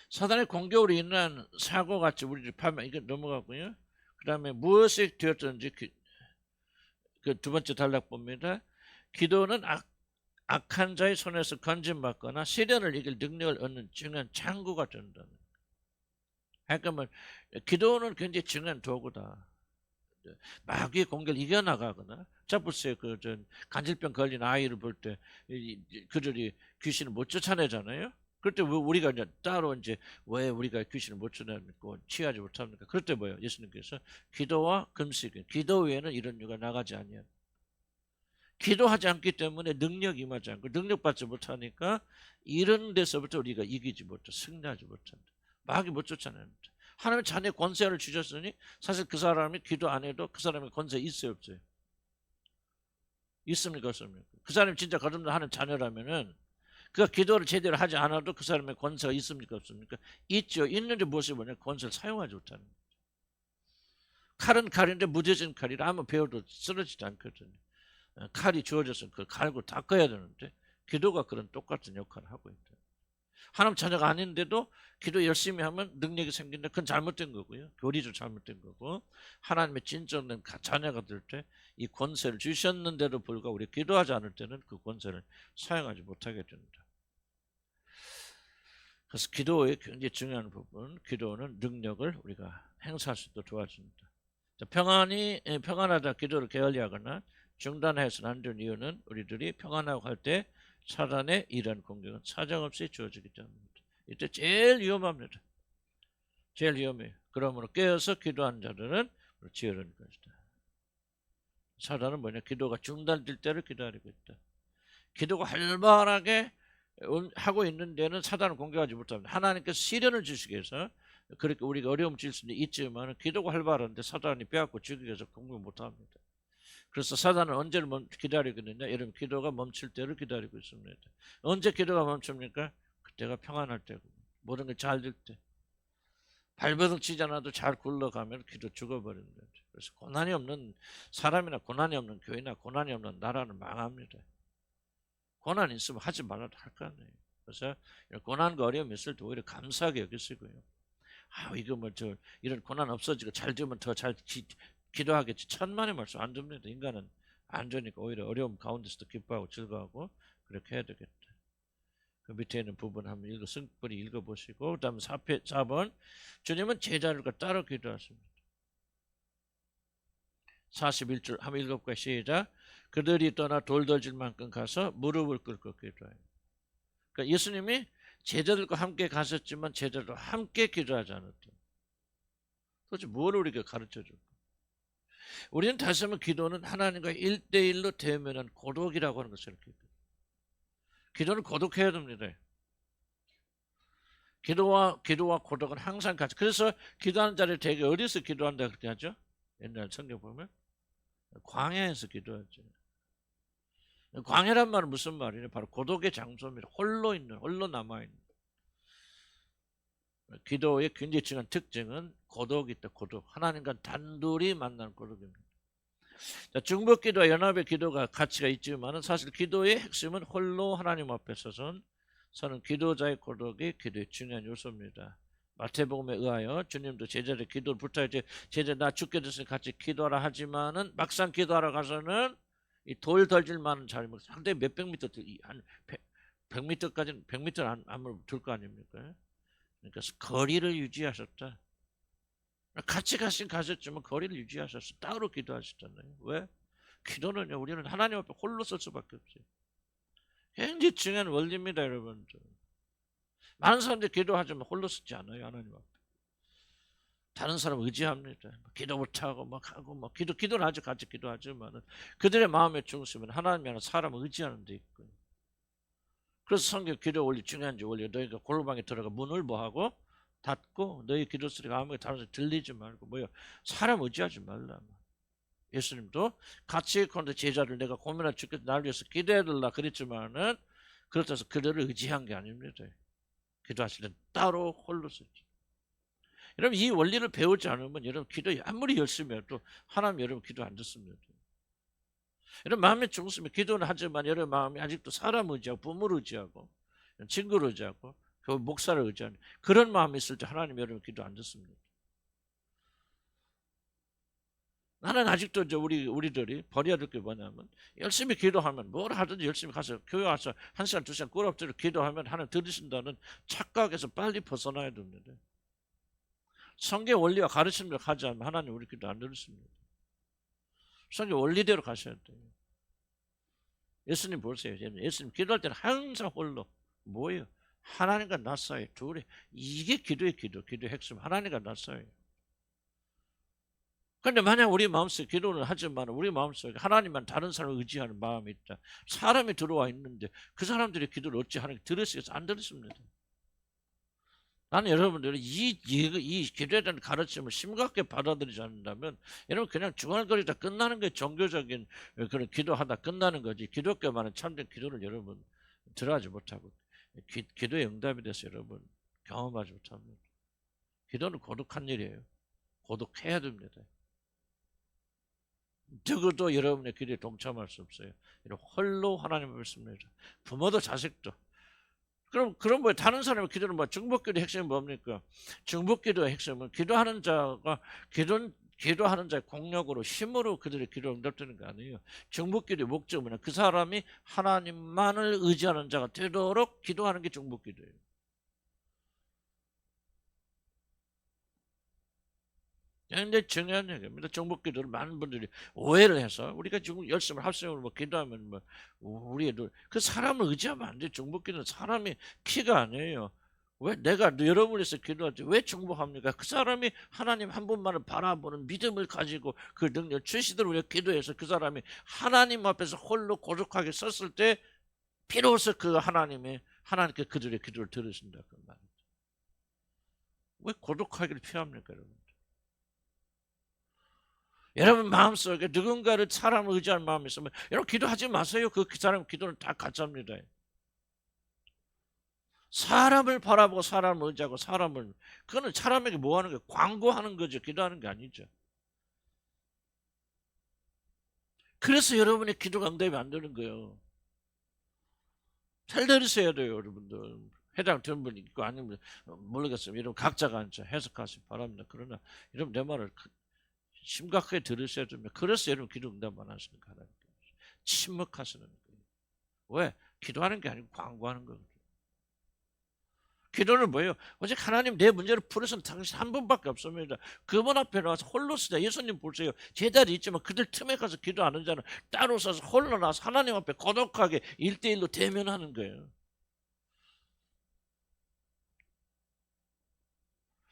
사단의 공격으로 인한 사고같이 우리를 파면 이거 넘어가고요. 그 다음에 무엇이 되었든지 그 두 번째 단락 봅니다. 기도는 악한 자의 손에서 건짐받거나 시련을 이길 능력을 얻는 중요한 창구가 된다는 거예요. 그러니까 뭐 기도는 굉장히 중요한 도구다. 마귀의 공격을 이겨나가거나 자보세요. 간질병 걸린 아이를 볼 때 그들이 귀신을 못 쫓아내잖아요. 그럴 때 우리가 이제 따로 이제 왜 우리가 귀신을 못 쫓아내고 취하지 못합니까? 그럴 때 뭐예요? 예수님께서 기도와 금식, 기도 외에는 이런 유가 나가지 아니하니. 기도하지 않기 때문에 능력이 임하지 않고 능력받지 못하니까 이런 데서부터 우리가 이기지 못해 승리하지 못한다. 마귀 못 쫓아낸다. 하나님은 자녀의 권세를 주셨으니 사실 그 사람이 기도 안 해도 그 사람의 권세 있어요 없어요? 있습니까 없습니까? 그 사람이 진짜 거듭난 하나님 자녀라면은 그가 기도를 제대로 하지 않아도 그 사람의 권세가 있습니까 없습니까? 있죠. 있는데 무엇이 뭐냐? 권세를 사용하지 못하는 거죠. 칼은 칼인데 무뎌진 칼이라 아무 배워도 쓰러지지 않거든요. 칼이 주어져서 그걸 갈고 닦아야 되는데 기도가 그런 똑같은 역할을 하고 있다. 하나님 자녀가 아닌데도 기도 열심히 하면 능력이 생긴다. 그건 잘못된 거고요. 교리도 잘못된 거고, 하나님의 진정된 자녀가 될 때 이 권세를 주셨는데도 불구하고 우리 기도하지 않을 때는 그 권세를 사용하지 못하게 된다. 그래서 기도의 굉장히 중요한 부분, 기도는 능력을 우리가 행사할 수 있도록 도와준다. 평안하다 기도를 게을리하거나 중단해서는 안 되는 이유는 우리들이 평안하고 할 때 사단의 이런 공격은 사정없이 주어지기 때문입니다. 이때 제일 위험합니다. 제일 위험해요. 그러므로 깨어서 기도하는 자들은 지혜로운 것이다. 사단은 뭐냐? 기도가 중단될 때를 기다리고 있다. 기도가 활발하게 하고 있는 데는 사단을 공격하지 못합니다. 하나님께서 시련을 주시기 위해서 그렇게 우리가 어려움 질 수는 있지만 기도가 활발한데 사단이 빼앗고 죽이기 위해서 공격 못합니다. 그래서 사단은 언제를 기다리고 있느냐? 여러분 기도가 멈출 때를 기다리고 있습니다. 언제 기도가 멈춥니까? 그때가 평안할 때고 모든 게 잘 될 때. 발버둥 치지 않아도 잘 굴러가면 기도 죽어버리는 거죠. 그래서 고난이 없는 사람이나 고난이 없는 교회나 고난이 없는 나라는 망합니다. 고난 있으면 하지 말아도 할 거 아니에요. 그래서 고난과 어려움이 있을 때 오히려 감사하게 여기시고요. 이거 이런 고난 없어지고 잘 되면 더 잘 기도하겠지. 천만의 말씀 안 됩니다. 인간은 안 되니까 오히려 어려움 가운데서도 기뻐하고 즐거워하고 그렇게 해야 되겠다. 그 밑에 있는 부분 한번 승분히 읽어보시고 그 다음 4번 주님은 제자들과 따로 기도하십니다. 41절 한번 읽어볼까요? 시작. 그들이 떠나 돌덜질 만큼 가서 무릎을 꿇고 기도해요. 그러니까 예수님이 제자들과 함께 가셨지만 제자들과 함께 기도하지 않았다. 도대체 뭘 우리가 가르쳐줄까? 우리는 다시 한번 기도는 하나님과 1대1로 대면한 고독이라고 하는 것을 이렇게 기도는 고독해야 됩니다. 기도와 고독은 항상 같이. 그래서 기도하는 자리에 되게 어디서 기도한다 그렇게 하죠? 옛날 성경 보면 광야에서 기도하죠. 광야란 말은 무슨 말이냐? 바로 고독의 장소입니다. 홀로 남아있는. 기도의 굉장히 중요한 특징은 고독이 있다. 고독. 하나님과 단둘이 만나는 고독입니다. 자, 중보기도와 연합의 기도가 가치가 있지만 사실 기도의 핵심은 홀로 하나님 앞에 서는 기도자의 고독이 기도의 중요한 요소입니다. 마태복음에 의하여 주님도 제자들 기도를 부탁해 제자 나 죽게 됐으니 같이 기도하라 하지만은 막상 기도하러 가서는 이 돌 덜질 만한 자리면 상당히 몇백 미터 한 100m까지는 100m 안으로 들 거 아닙니까? 그러니까 거리를 유지하셨다. 같이 가셨지만 거리를 유지하셨어. 따로 기도하셨잖아요. 왜? 기도는요, 우리는 하나님 앞에 홀로 쓸 수밖에 없어요. 굉장히 중요한 원리입니다, 여러분들. 많은 사람들이 기도하지만 홀로 쓰지 않아요, 하나님 앞에. 다른 사람 의지합니다. 기도 못하고 하고 기도는 아주 같이 기도하지만 그들의 마음의 중심은 하나님이 아니라 사람을 의지하는 데 있고요. 그래서 성경 기도 원리 중요한지 원리 너희가 골방에 들어가 문을 뭐하고 닫고 너희 기도 소리가 아무리 다른 사람 들리지 말고 사람 의지하지 말라. 예수님도 같이 건데 제자를 내가 고민할 죽겠다 나를 위해서 기도해달라 그랬지만은 그렇다고 해서 그들을 의지한 게 아닙니다. 기도하실 때 따로 홀로 쓰지. 여러분 이 원리를 배우지 않으면 여러분 기도 아무리 열심히 해도 하나님 여러분 기도 안 듣습니다. 여러분 마음의 중심에 기도는 하지만 여러분 마음이 아직도 사람 의지하고 부모를 의지하고 친구를 의지하고 그 목사를 의지하는 그런 마음이 있을 때 하나님 여러분 기도 안 듣습니다. 나는 아직도 우리들이 버려야 될 게 뭐냐면 열심히 기도하면 뭘 하든지 열심히 가서 교회 와서 1시간 2시간 꿇어엎드려 기도하면 하나님 들으신다는 착각에서 빨리 벗어나야 됩니다. 성경 원리와 가르침을 하지 않으면 하나님 우리 기도 안 들으십니다. 성경 원리대로 가셔야 돼요. 예수님 보세요. 예수님 기도할 때는 항상 홀로 뭐예요? 하나님과 나 사이 둘이 이게 기도의 핵심 하나님과 나 사이. 그런데 만약 우리 마음속에 기도를 하지만 우리 마음속에 하나님만 다른 사람을 의지하는 마음이 있다. 사람이 들어와 있는데 그 사람들의 기도를 어찌 하나님 들으시겠어? 안 들으십니다. 나는 여러분들이 이 기도에 대한 가르침을 심각하게 받아들이지 않는다면 여러분 그냥 중얼거리다 끝나는 게 종교적인 그런 기도하다 끝나는 거지 기독교만은 참된 기도를 여러분 들어하지 못하고 기도의 응답에 대해서 여러분 경험하지 못합니다. 기도는 고독한 일이에요. 고독해야 됩니다. 누구도 여러분의 기도에 동참할 수 없어요. 홀로 하나님을 믿습니다. 부모도 자식도 그럼 뭐 다른 사람의 기도는 뭐 중보기도 핵심이 뭡니까? 중보기도의 핵심은 기도하는 자가 기도하는 자의 공력으로 힘으로 그들의 기도를 응답되는 게 아니에요. 중보기도의 목적은 그 사람이 하나님만을 의지하는 자가 되도록 기도하는 게 중보기도예요. 근데 중요한 얘기입니다. 중보기도를 많은 분들이 오해를 해서 우리가 지금 열심히 합성으로 뭐 기도하면 뭐 우리의 그 사람을 의지하면 안 돼. 중보기도는 사람이 키가 아니에요. 왜 내가 여러분에서 기도할 때 왜 중보합니까? 그 사람이 하나님 한 분만을 바라보는 믿음을 가지고 그 능력 주시도록 우리가 기도해서 그 사람이 하나님 앞에서 홀로 고독하게 섰을 때 비로소 그 하나님이 하나님께 그들의 기도를 들으신다 그 말이죠. 왜 고독하기를 피합니까, 여러분? 여러분 마음속에 누군가를 사람을 의지할 마음이 있으면 여러분 기도하지 마세요. 그 사람 기도는 다 가짜입니다. 사람을 바라보고 사람을 의지하고 사람을 그거는 사람에게 뭐 하는 거예요? 광고하는 거죠. 기도하는 게 아니죠. 그래서 여러분의 기도가 응답이 안 되는 거예요. 잘 들으셔야 돼요, 여러분들. 해당되는 분이 있고 아니면 모르겠어요. 여러분 각자가 앉아 해석하시기 바랍니다. 그러나 여러분 내 말을 심각하게 들으셔야 됩니다. 그래서 여러분 기도 응답 안 하시는 거예요. 침묵하시는 거예요. 왜? 기도하는 게 아니고 광고하는 거거든요. 기도는 뭐예요? 오직 하나님 내 문제를 풀어서는 당신 한 분밖에 없습니다. 그분 앞에 나와서 홀로 서자. 예수님 보세요. 제자리 있지만 그들 틈에 가서 기도하는 자는 따로 서서 홀로 나와서 하나님 앞에 고독하게 1대1로 대면하는 거예요.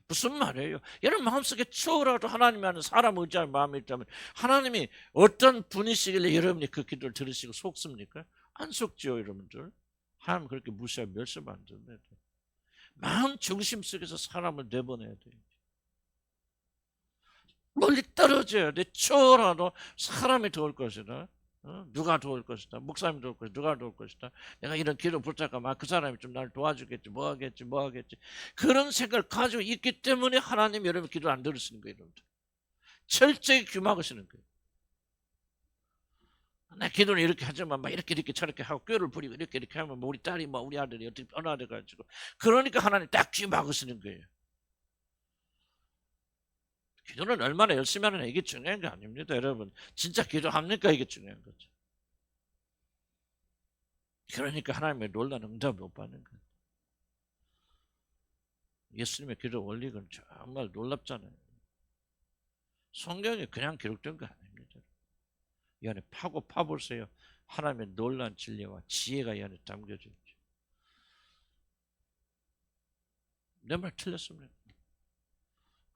무슨 말이에요? 여러분 마음속에 추워라도 하나님이 하는 사람 의지할 마음이 있다면 하나님이 어떤 분이시길래 여러분이 그 기도를 들으시고 속습니까? 안 속지요, 여러분들. 하나님 그렇게 무시하고 멸시하면 안 됩니다. 마음 중심 속에서 사람을 내보내야 돼요. 멀리 떨어져야 돼. 추워라도 사람이 도울 것이다. 누가 도울 것이다. 목사님이 도울 것이다. 누가 도울 것이다. 내가 이런 기도 붙잡고 그 사람이 좀 나를 도와주겠지. 뭐 하겠지. 그런 생각을 가지고 있기 때문에 하나님 여러분 기도 안 들으시는 거예요. 여러분들. 철저히 귀막으시는 거예요. 나 기도는 이렇게 하지만 막 이렇게 저렇게 하고 꾀를 부리고 이렇게 하면 우리 딸이 우리 아들이 어떻게 변화돼 가지고 그러니까 하나님 딱 귀막으시는 거예요. 기도는 얼마나 열심히 하느냐 이게 중요한 게 아닙니다. 여러분 진짜 기도합니까? 이게 중요한 거죠. 그러니까 하나님의 놀라운 응답을 못 받는 거예요. 예수님의 기도 원리는 정말 놀랍잖아요. 성경에 그냥 기록된 거 아닙니다. 이 안에 파보세요. 하나님의 놀라운 진리와 지혜가 이 안에 담겨져 있죠. 내 말 틀렸습니까?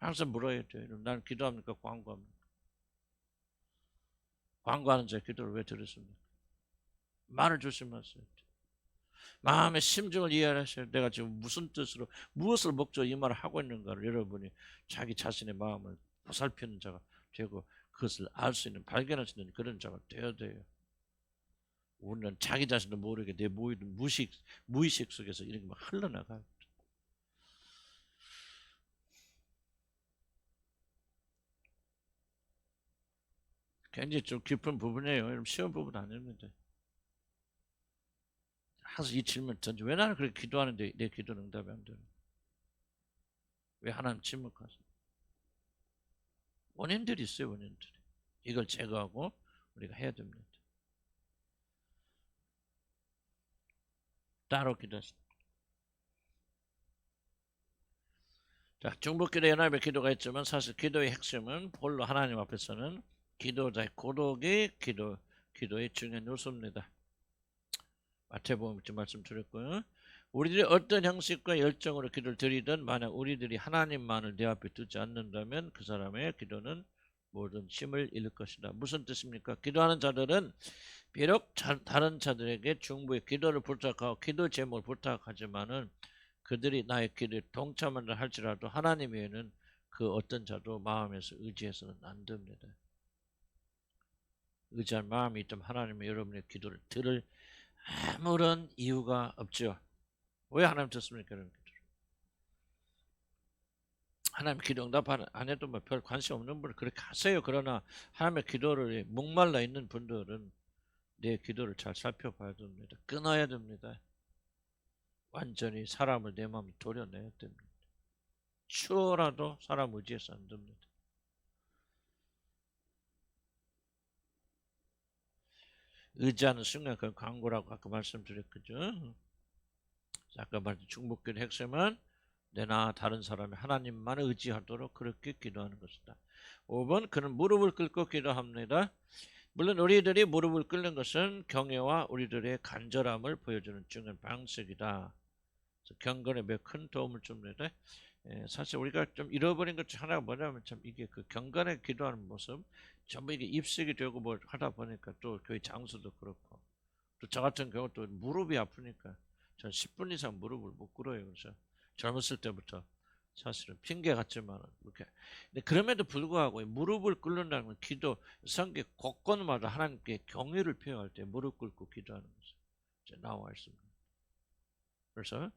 항상 물어야 돼요. 나는 기도합니까? 광고합니까? 광고하는 자 기도를 왜 들으십니까? 말을 조심하세요. 마음의 심정을 이해하셔야 내가 지금 무슨 뜻으로 무엇을 목적으로 이 말을 하고 있는가를 여러분이 자기 자신의 마음을 보살피는 자가 되고 그것을 알 수 있는 발견할 수 있는 그런 자가 되어야 돼요. 우리는 자기 자신도 모르게 내 무의식 속에서 이렇게 막 흘러나가요. 굉장히 좀 깊은 부분이에요. 여러분 쉬운 부분 아닙니다. 항상 이 질문 던져. 왜 나는 그렇게 기도하는데 내 기도는 응답이 안 되는? 왜 하나님 침묵하세요? 원인들이 있어요. 원인들이. 이걸 제거하고 우리가 해야 됩니다. 따로 기도했습니다. 자, 중보기도 연합의 기도가 있지만 사실 기도의 핵심은 홀로 하나님 앞에서는 기도자의 고독이 기도의 중요한 요소입니다. 마태복음 말씀드렸고요. 우리들이 어떤 형식과 열정으로 기도를 드리든 만약 우리들이 하나님만을 내 앞에 두지 않는다면 그 사람의 기도는 모든 힘을 잃을 것이다. 무슨 뜻입니까? 기도하는 자들은 비록 다른 자들에게 중보의 기도를 부탁하고 기도 제목을 부탁하지만은 그들이 나의 기도에 동참한다 할지라도 하나님 외에는 그 어떤 자도 마음에서 의지해서는 안 됩니다. 의지할 마음이 있다면 하나님은 여러분의 기도를 들을 아무런 이유가 없죠. 왜 하나님 듣습니까? 하나님 기도 응답 안 해도 별 관심 없는 분은 그렇게 하세요. 그러나 하나님의 기도를 목말라 있는 분들은 내 기도를 잘 살펴봐야 됩니다. 끊어야 됩니다. 완전히 사람을 내 마음에 도려내야 됩니다. 추워라도 사람 의지해서 안 됩니다. 의지하는 순간 그 광고라고 아까 말씀드렸거든요. 아까 말했던 중보기도의 핵심은 내나 다른 사람이 하나님만 의지하도록 그렇게 기도하는 것이다. 5번 그는 무릎을 꿇고 기도합니다. 물론 우리들이 무릎을 꿇는 것은 경외와 우리들의 간절함을 보여주는 중요한 방식이다. 경건에 매우 큰 도움을 줍니다. 사실 우리가 좀 잃어버린 것 중 하나가 뭐냐면 참 이게 그 경건에 기도하는 모습 전부 이게 입식이 되고 뭐 하다 보니까 또 교회 장소도 그렇고 또 저 같은 경우 또 무릎이 아프니까 전 10분 이상 무릎을 못 꿇어요. 그래서 젊었을 때부터 사실은 핑계 같지만 이렇게. 근데 그럼에도 불구하고 무릎을 꿇는다는 건 기도 성경 곳곳마다 하나님께 경외를 표현할 때 무릎 꿇고 기도하는 것이 나와 있습니다. 그래서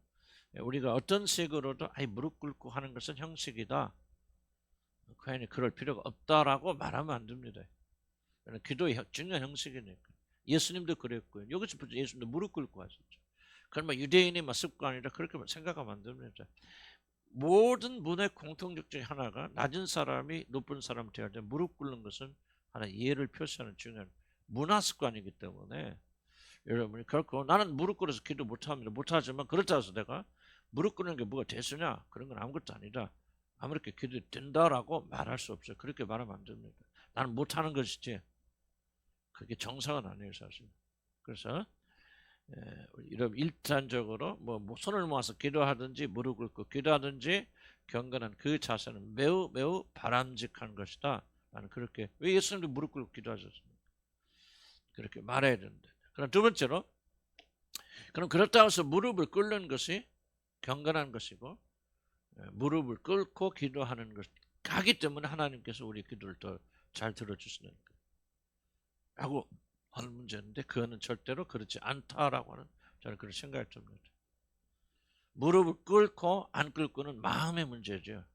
우리가 어떤 식으로도 무릎 꿇고 하는 것은 형식이다. 괜히 그럴 필요가 없다라고 말하면 안 됩니다. 기도의 중요한 형식이니까. 예수님도 그랬고요. 여기서 예수님도 무릎 꿇고 하셨죠. 그러면 유대인의 습관이라 그렇게 생각하면 안 됩니다. 모든 문의 공통적 중에 하나가 낮은 사람이 높은 사람을 대할 때 무릎 꿇는 것은 하나의 예를 표시하는 중요한 문화 습관이기 때문에 여러분이 결코 나는 무릎 꿇어서 기도 못합니다. 못하지만 그렇다고 해서 내가 무릎 꿇는 게 뭐가 대수냐? 그런 건 아무것도 아니다. 아무렇게 기도 된다라고 말할 수 없어요. 그렇게 말하면 안 됩니다. 나는 못하는 것이지 그게 정상은 아니에요 사실. 그래서 이런 일단적으로 뭐 손을 모아서 기도하든지 무릎 꿇고 기도하든지 경건한 그 자세는 매우 매우 바람직한 것이다. 나는 그렇게 왜 예수님도 무릎 꿇고 기도하셨습니까? 그렇게 말해야 된다. 그럼 두 번째로 그럼 그렇다고 해서 무릎을 꿇는 것이 경건한 것이고 무릎을 꿇고 기도하는 것 하기 때문에 하나님께서 우리 기도를 더 잘 들어주시는 거라고 하는 문제인데 그거는 절대로 그렇지 않다라고 하는 저는 그런 생각이 듭니다. 무릎을 꿇고 안 꿇고는 마음의 문제죠.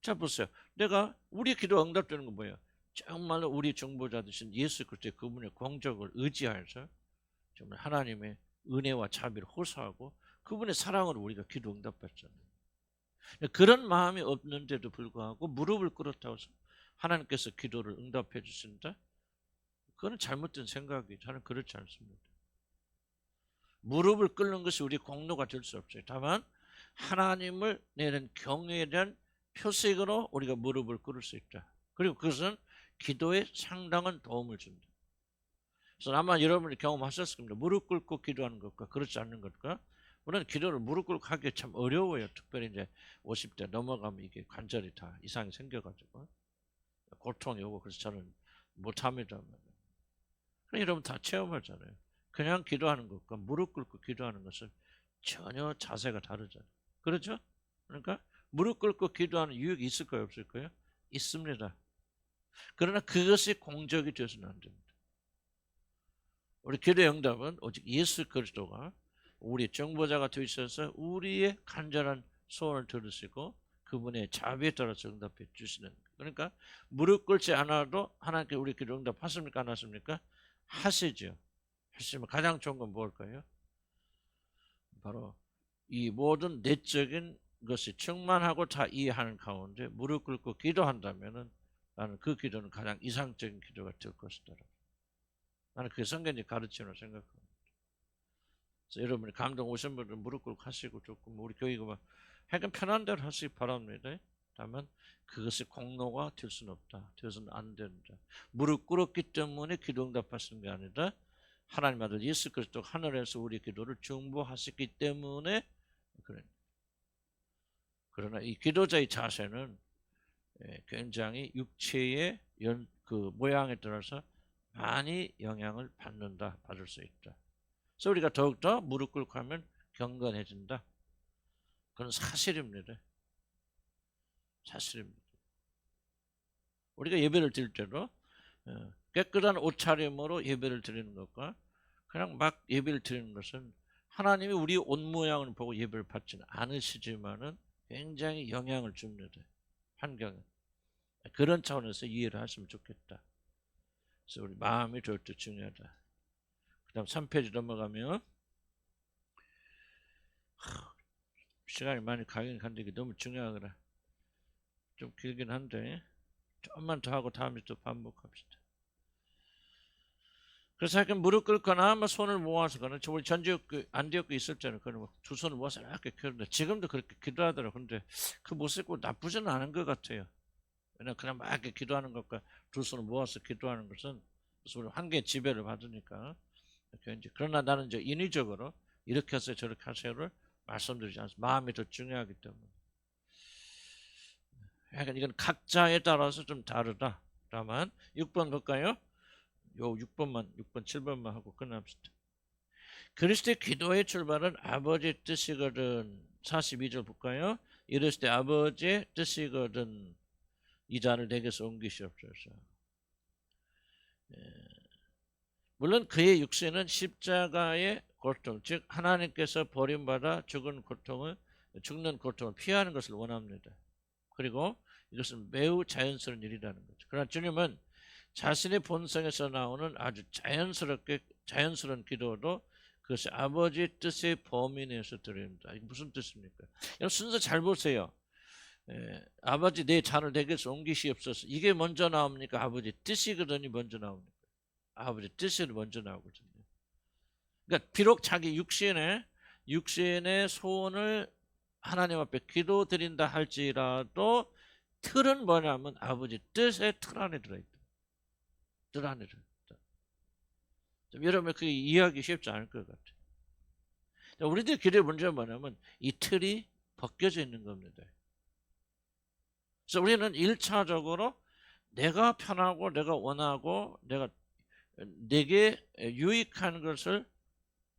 자 보세요. 내가 우리 기도 응답되는 건 뭐예요? 정말로 우리 중보자 되신 예수 그리스도의 그분의 공적을 의지하여서 정말 하나님의 은혜와 자비를 호소하고 그분의 사랑으로 우리가 기도 응답받잖아요. 그런 마음이 없는데도 불구하고 무릎을 꿇었다고 해서 하나님께서 기도를 응답해 주신다? 그건 잘못된 생각이 저는 그렇지 않습니다. 무릎을 꿇는 것이 우리 공로가 될 수 없어요. 다만 하나님을 내는 경외에 대한 표식으로 우리가 무릎을 꿇을 수 있다. 그리고 그것은 기도에 상당한 도움을 줍니다. 그래서 아마 여러분이 경험하셨을 겁니다. 무릎 꿇고 기도하는 것과 그렇지 않는 것과 물론 기도를 무릎 꿇고 하기 참 어려워요. 특별히 이제 50대 넘어가면 이게 관절이 다 이상이 생겨가지고 고통이 오고 그래서 저는 못합니다. 여러분 다 체험하잖아요. 그냥 기도하는 것과 무릎 꿇고 기도하는 것은 전혀 자세가 다르잖아요. 그렇죠? 그러니까 무릎 꿇고 기도하는 유익이 있을까요? 없을까요? 있습니다. 그러나 그것이 공적이 되어서는 안 됩니다. 우리 기도의 응답은 오직 예수 그리스도가 우리 정보자가 되셔서 우리의 간절한 소원을 들으시고 그분의 자비에 따라서 응답해 주시는 거예요. 그러니까 무릎 꿇지 않아도 하나님께 우리 기도 응답하십니까? 안 하십니까? 하시죠. 하시면 가장 좋은 건 뭘까요? 바로 이 모든 내적인 것이 충만하고 다 이해하는 가운데 무릎 꿇고 기도한다면 나는 그 기도는 가장 이상적인 기도가 될 것이다. 나는 그게 성경이 가르치는 생각합니다. 그래서 여러분이 감동 오신 분들은 무릎 꿇고 하시고 조금 우리 교회가 막 하여간 편한 대로 하시기 바랍니다. 다만 그것이 공로가 될 수는 없다. 되어서는 안 된다. 무릎 꿇었기 때문에 기도 응답하시는 게 아니라 하나님 아들 예수 그리스도 하늘에서 우리 기도를 중보하셨기 때문에 그래. 그러나 이 기도자의 자세는 굉장히 육체의 그 모양에 따라서 많이 영향을 받을 수 있다. 그래서 우리가 더욱더 무릎 꿇고 하면 경건해진다. 그건 사실입니다. 사실입니다. 우리가 예배를 드릴 때도 깨끗한 옷차림으로 예배를 드리는 것과 그냥 막 예배를 드리는 것은 하나님이 우리 옷 모양을 보고 예배를 받지는 않으시지만은 굉장히 영향을 줍니다. 환경에. 그런 차원에서 이해를 하시면 좋겠다. 그래서 우리 마음이 절대 중요하다. 그 다음 3페이지 넘어가면 시간이 많이 가긴 한데 이게 너무 중요하더라. 좀 길긴 한데 조금만 더 하고 다음에 또 반복합시다. 그래서 하여간 무릎 꿇거나 뭐 손을 모아서거나 우리 전지엽 안디옥교 있을 때는 그런 두 손을 모아서 이렇게 기도하는데 지금도 그렇게 기도하더라고요. 근데 그 모습이 꼭 나쁘지는 않은 것 같아요. 왜냐면 그냥 막 이렇게 기도하는 것과 두 손을 모아서 기도하는 것은 우리 한계의 지배를 받으니까. 이제 그러나 나는 이제 인위적으로 이렇게 하세요 저렇게 하세요를 말씀드리지 않습니다. 마음이 더 중요하기 때문에. 약간 이건 각자에 따라서 좀 다르다. 다만 6번 볼까요? 요 6번 7번만 하고 끝납시다. 그리스도의 기도의 출발은 아버지의 뜻이거든. 42절 볼까요? 이랬을 때 아버지의 뜻이거든. 이 잔을 내게서 옮기시옵소서. 물론 그의 육신은 십자가의 고통, 즉 하나님께서 버림받아 죽는 고통을 피하는 것을 원합니다. 그리고 이것은 매우 자연스러운 일이라는 거죠. 그러나 주님은 자신의 본성에서 나오는 아주 자연스러운 기도도 그것이 아버지의 뜻의 범위 내에서 드립니다. 이게 무슨 뜻입니까? 여러분 순서 잘 보세요. 아버지 내 잔을 내게서 옮기시옵소서. 이게 먼저 나옵니까? 아버지 뜻이거든요. 먼저 나옵니까? 아버지 뜻이 먼저 나오거든요. 그러니까 비록 자기 육신의 소원을 하나님 앞에 기도드린다 할지라도 틀은 뭐냐면 아버지 뜻의 틀 안에 들어있다. 틀 안에 들어있다. 여러분 그게 이해하기 쉽지 않을 것 같아요. 우리들 기도의 문제는 뭐냐면 이 틀이 벗겨져 있는 겁니다. 그래서 우리는 1차적으로 내가 편하고 내가 원하고 내게 유익한 것을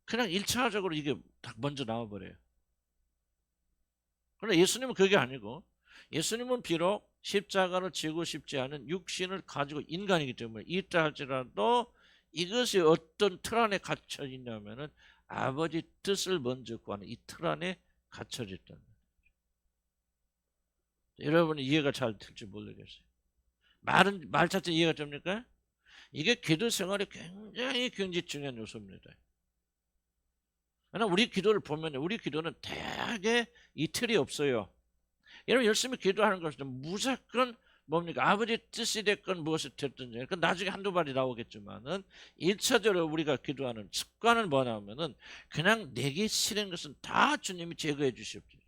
그냥 1차적으로 이게 딱 먼저 나와버려요. 그러나 예수님은 그게 아니고 예수님은 비록 십자가를 지고 싶지 않은 육신을 가지고 인간이기 때문에 있다 할지라도 이것이 어떤 틀 안에 갇혀 있냐면은 아버지 뜻을 먼저 구하는 이 틀 안에 갇혀 있다는 거예요. 여러분이 이해가 잘 될지 모르겠어요. 말 자체 이해가 됩니까? 이게 기도 생활에 굉장히 중요한 요소입니다. 그러나 우리 기도를 보면 우리 기도는 대개 이 틀이 없어요. 여러분 열심히 기도하는 것은 무조건 뭡니까? 아버지 뜻이 됐건 무엇이 됐든지 그러니까 나중에 한두 발이 나오겠지만은 1차적으로 우리가 기도하는 습관은 뭐냐면은 그냥 내게 싫은 것은 다 주님이 제거해 주십시오.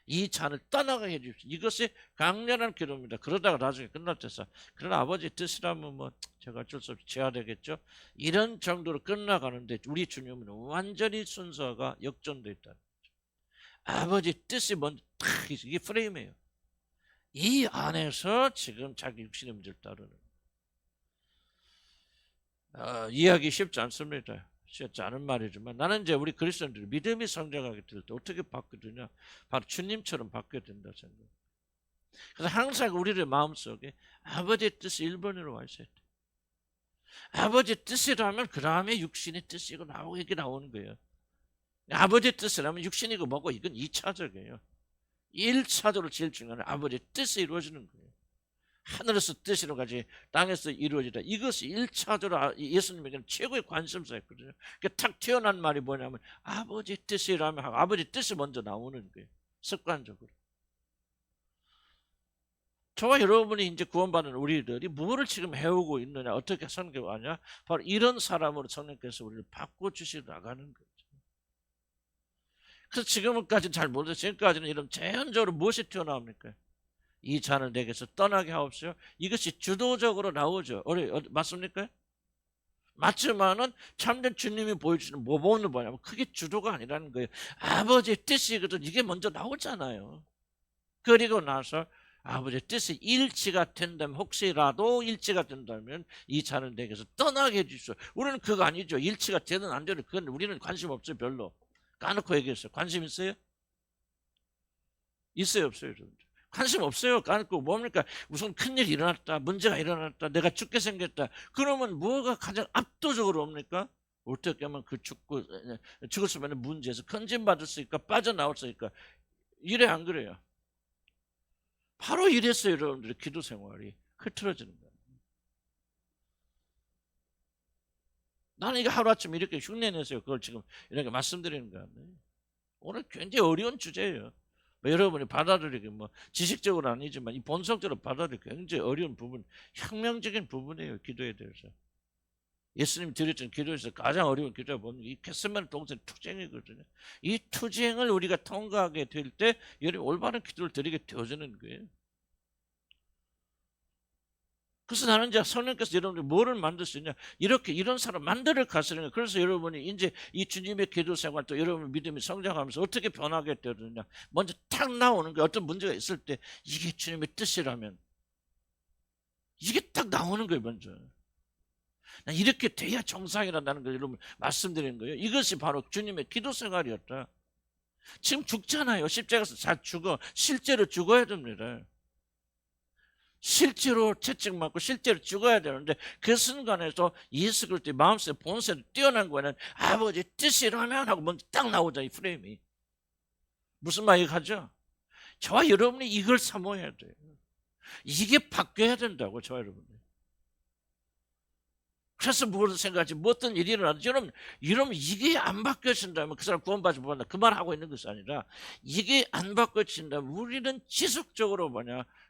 이 잔을 떠나게 해주십시오. 이것이 강렬한 기도입니다. 그러다가 나중에 끝날 때서 그러나 아버지 뜻이라면 뭐 제가 어쩔 수 없이 지어야 되겠죠. 이런 정도로 끝나가는데 우리 주님은 완전히 순서가 역전되어 있다는 거죠. 아버지 뜻이 먼저 딱 이게 프레임이에요. 이 안에서 지금 자기 육신의 문제를 따르는 이해하기 쉽지 않습니다. 쉽지 않은 말이지만 나는 이제 우리 그리스도인들이 믿음이 성장하게 될 때 어떻게 바뀌느냐 바로 주님처럼 바뀌어야 된다 생각. 그래서 항상 우리의 마음속에 아버지의 뜻이 1번으로 와 있어야 돼. 아버지 뜻이라면 그 다음에 육신의 뜻이고 이게 나오는 거예요. 아버지 뜻이라면 육신이고 뭐고 이건 2차적이에요. 1차적으로 제일 중요한 아버지의 뜻이 이루어지는 거예요. 하늘에서 뜻이로 가지 땅에서 이루어지다. 이것이 1차적으로 예수님에게는 최고의 관심사였거든요. 그러니까 탁 튀어난 말이 뭐냐면 아버지 뜻이라면 하고 아버지 뜻이 먼저 나오는 거예요. 습관적으로. 저와 여러분이 이제 구원받은 우리들이 무엇을 지금 해오고 있느냐 어떻게 선교하냐 바로 이런 사람으로 성령께서 우리를 바꿔주시러 나가는 거죠. 그래서 지금까지는 잘 모르죠. 지금까지는 이런 제한적으로 무엇이 튀어나옵니까? 이 잔을 내게서 떠나게 하옵소서. 이것이 주도적으로 나오죠. 맞습니까? 맞지만은 참된 주님이 보여주시는 모범은 뭐냐면 그게 주도가 아니라는 거예요. 아버지의 뜻이거든. 이게 먼저 나오잖아요. 그리고 나서 아버지의 뜻이 일치가 된다면 혹시라도 일치가 된다면 이 잔을 내게서 떠나게 해주십시오. 우리는 그거 아니죠. 일치가 되든 안 되든 그건 우리는 관심 없어요. 별로. 까놓고 얘기했어요. 관심 있어요? 있어요 없어요? 여러분들? 관심 없어요. 까놓고 뭡니까? 우선 큰일이 일어났다. 문제가 일어났다. 내가 죽게 생겼다. 그러면 뭐가 가장 압도적으로 옵니까? 어떻게 하면 그 죽을 수 있는 문제에서 건진받을 수 있을까? 빠져나올 수 있을까? 이래 안 그래요? 바로 이랬어요. 여러분들의 기도 생활이 흐트러지는 거예요. 나는 이거 하루아침에 이렇게 흉내내세요. 그걸 지금 이렇게 말씀드리는 거 아니에요. 오늘 굉장히 어려운 주제예요. 여러분이 받아들이기 지식적으로 아니지만 이 본성적으로 받아들이기 굉장히 어려운 부분, 혁명적인 부분이에요. 기도에 대해서. 예수님이 드렸던 기도에서 가장 어려운 기도가 뭡니까? 이 겟세마네 동산 투쟁이거든요. 이 투쟁을 우리가 통과하게 될 때 여러분 올바른 기도를 드리게 되어지는 거예요. 그래서 나는 이제 성령께서 여러분들 뭐를 만들 수 있냐, 이렇게 이런 사람 만들어 가시는 거예요. 그래서 여러분이 이제 이 주님의 기도 생활 또 여러분 믿음이 성장하면서 어떻게 변하게 되느냐, 먼저 탁 나오는 게 어떤 문제가 있을 때 이게 주님의 뜻이라면 이게 딱 나오는 거예요. 먼저 이렇게 돼야 정상이라는 걸 여러분 말씀드리는 거예요. 이것이 바로 주님의 기도 생활이었다. 지금 죽잖아요. 십자가에서 잘 죽어. 실제로 죽어야 됩니다. 실제로 채찍맞고 실제로 죽어야 되는데 그 순간에서 예수 그리스도의 마음속에 본세로 뛰어난 거는 아버지 뜻이라면 하고 먼저 딱 나오자. 이 프레임이 무슨 말이 가죠? 저와 여러분이 이걸 사모해야 돼요. 이게 바뀌어야 된다고. 저와 여러분이. 그래서 무엇을 생각하지 어떤 일이 일어나도 여러분 이게 안 바뀌어진다면 그 사람 구원받지 못한다 그 말 하고 있는 것이 아니라 이게 안 바뀌어진다면 우리는 지속적으로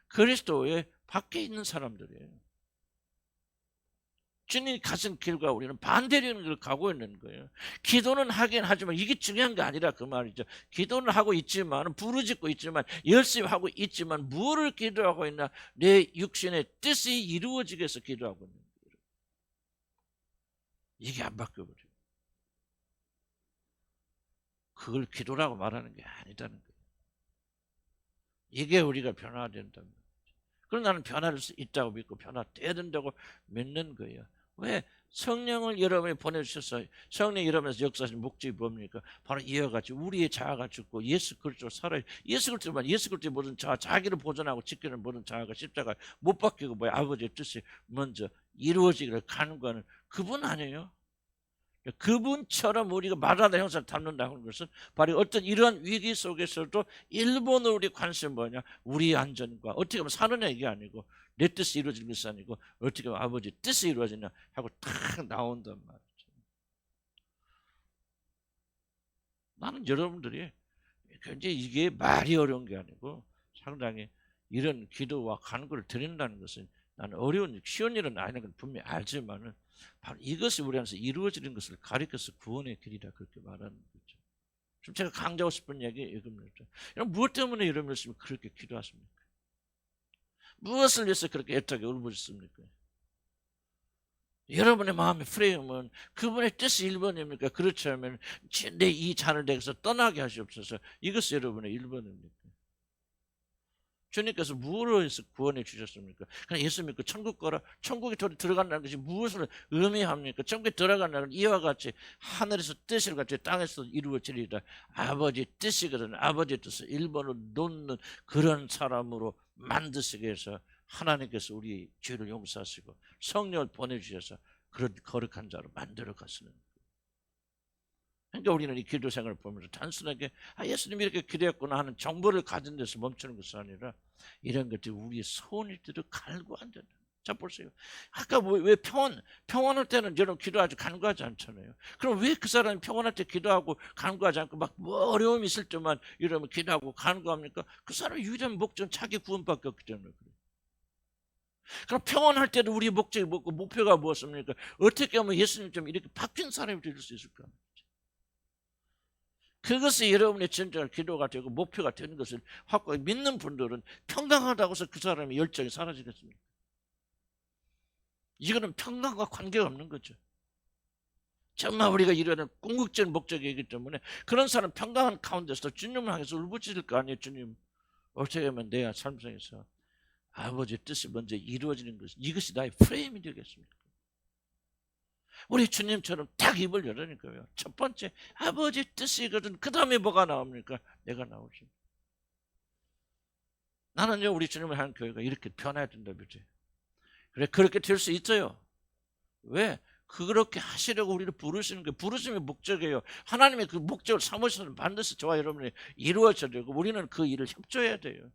그리스도에 밖에 있는 사람들이에요. 주님이 가신 길과 우리는 반대되는 길을 가고 있는 거예요. 기도는 하긴 하지만 이게 중요한 게 아니라 그 말이죠. 기도는 하고 있지만 부르짖고 있지만 열심히 하고 있지만 무엇을 기도하고 있나, 내 육신의 뜻이 이루어지게 해서 기도하고 있는 거예요. 이게 안 바뀌어버려요. 그걸 기도라고 말하는 게 아니다는 거예요. 이게 우리가 변화된다면. 그럼 나는 변화할 수 있다고 믿고 변화돼야 된다고 믿는 거예요. 왜? 성령을 여러분이 보내주셨어요. 성령이 여러분에서 역사하신 목적이 뭡니까? 바로 이와 같이 우리의 자아가 죽고 예수 그리스도로 살아요. 예수 그리스도의 모든 자기를 보존하고 지키는 모든 자아가 십자가 못 바뀌고 아버지의 뜻이 먼저 이루어지기를 간구하는 그분 아니에요? 그분처럼 우리가 말하는 형상을 담는다는 것은 바로 어떤 이러한 위기 속에서도 일본으로 우리 관심은 뭐냐? 우리의 안전과 어떻게 하면 사느냐 이게 아니고 내 뜻이 이루어지는 것이 아니고 어떻게 하면 아버지 뜻이 이루어지냐 하고 탁 나온단 말이죠. 나는 여러분들이 굉장히 이게 말이 어려운 게 아니고 상당히 이런 기도와 간구를 드린다는 것은 나는 쉬운 일은 아닌 걸 분명히 알지만은 바로 이것이 우리 안에서 이루어지는 것을 가리켜서 구원의 길이라 그렇게 말하는 거죠. 지금 제가 강조하고 싶은 얘기 이겁니다. 여러분 무엇 때문에 여러분 열심히 그렇게 기도하십니까? 무엇을 위해서 그렇게 애타게 울부짖습니까? 여러분의 마음의 프레임은 그분의 뜻이 1번입니까? 그렇지 않으면 내 이 잔을 내게서 떠나게 하시옵소서. 이것이 여러분의 1번입니까? 주님께서 무엇을 해서 구원해 주셨습니까? 그냥 예수 믿고 천국 가라. 천국에 들어간다는 것이 무엇을 의미합니까? 천국에 들어간다는 이와 같이 하늘에서 뜻을 같이 땅에서 이루어지리라. 아버지 뜻이거든. 아버지 뜻을 1번으로 놓는 그런 사람으로 만드시기 위해서 하나님께서 우리 죄를 용서하시고 성령을 보내주셔서 그런 거룩한 자로 만들어 가시는 거예요. 그러니까 우리는 이 기도 생활을 보면서 단순하게 예수님이 이렇게 기도했구나 하는 정보를 가진 데서 멈추는 것이 아니라 이런 것들이 우리의 소원일들을 갈구한다는. 자 보세요. 아까 왜 평안할 때는 여러분 기도하지 간구하지 않잖아요. 그럼 왜 그 사람이 평안할 때 기도하고 간구하지 않고 어려움이 있을 때만 이러면 기도하고 간구합니까? 그 사람의 유일한 목적은 자기 구원밖에 없기 때문에 그래요. 그럼 평안할 때도 우리의 목적이 뭐고 목표가 무엇입니까? 어떻게 하면 예수님처럼 이렇게 바뀐 사람이 될 수 있을까? 그것이 여러분의 진정한 기도가 되고 목표가 되는 것을 확고히 믿는 분들은 평강하다고 해서 그 사람의 열정이 사라지겠습니까? 이거는 평강과 관계가 없는 거죠. 정말 우리가 이루는 궁극적인 목적이기 때문에 그런 사람 평강한 가운데서 주님을 향해서 울부짖을 거 아니에요. 주님 어떻게 하면 내 삶 속에서 아버지의 뜻이 먼저 이루어지는 것, 이것이 나의 프레임이 되겠습니까? 우리 주님처럼 딱 입을 열으니까요. 첫 번째 아버지 뜻이거든. 그 다음에 뭐가 나옵니까? 내가 나오지. 나는요 우리 주님을 향한 교회가 이렇게 변해야 된다 그죠? 그래 그렇게 될 수 있어요. 왜? 그렇게 하시려고 우리를 부르시는 게 부르심의 목적이에요. 하나님의 그 목적을 삼으시는 반드시 저와 여러분이 이루어져야 되고 우리는 그 일을 협조해야 돼요.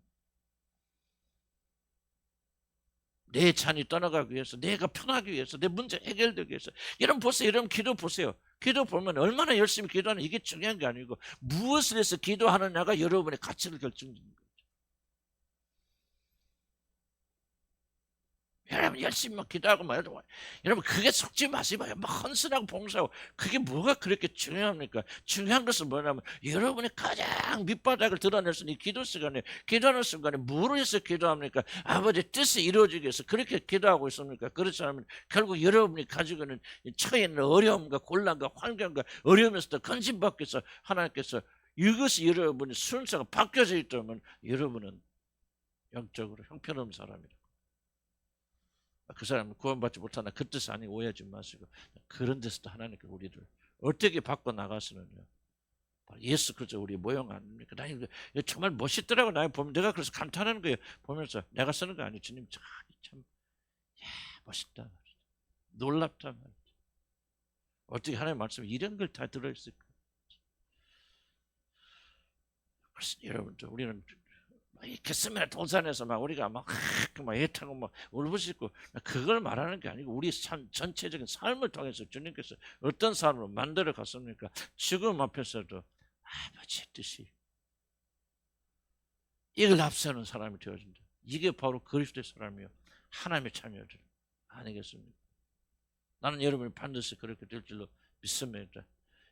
내 잔이 떠나가기 위해서, 내가 편하기 위해서, 내 문제 해결되기 위해서. 여러분 보세요. 여러분 기도 보세요. 기도 보면 얼마나 열심히 기도하는 이게 중요한 게 아니고 무엇을 해서 기도하느냐가 여러분의 가치를 결정짓는 거예요. 여러분 열심히 막 기도하고 막 여러분 그게 속지 마시고 막 헌신하고 봉사하고 그게 뭐가 그렇게 중요합니까? 중요한 것은 뭐냐면 여러분이 가장 밑바닥을 드러낼 수 있는 이 기도 시간에 기도하는 순간에 뭐로 해서 기도합니까? 아버지 뜻이 이루어지기 위해서 그렇게 기도하고 있습니까? 그렇지 않으면 결국 여러분이 가지고 있는 처해 있는 어려움과 곤란과 환경과 어려움에서도 건진받기 위해서 하나님께서 이것이 여러분의 순서가 바뀌어져 있다면 여러분은 영적으로 형편없는 사람이다. 그 사람은 구원받지 못하나 그 뜻 아니고 오해하지 마시고 그런 데서도 하나님께 우리를 어떻게 바꿔 나가시느냐. 예수 그리스도 우리 모형 아닙니까? 나 이거 정말 멋있더라고. 나 보면 내가 그래서 감탄하는 거예요. 보면서 내가 쓰는 거 아니에요. 주님 참 멋있다. 놀랍다 말이죠. 어떻게 하나님 말씀에 이런 걸 다 들어있을까? 그래서 여러분들 우리는 게스메네 동산에서 막 우리가 막 애타고 막 울부짖고 그걸 말하는 게 아니고 우리 전체적인 삶을 통해서 주님께서 어떤 삶으로 만들어 갔습니까? 죽음 앞에서도 아버지의 뜻이 이걸 앞세우는 사람이 되어진다. 이게 바로 그리스도의 사람이요 하나님의 자녀들 아니겠습니까? 나는 여러분이 반드시 그렇게 될 줄로 믿습니다.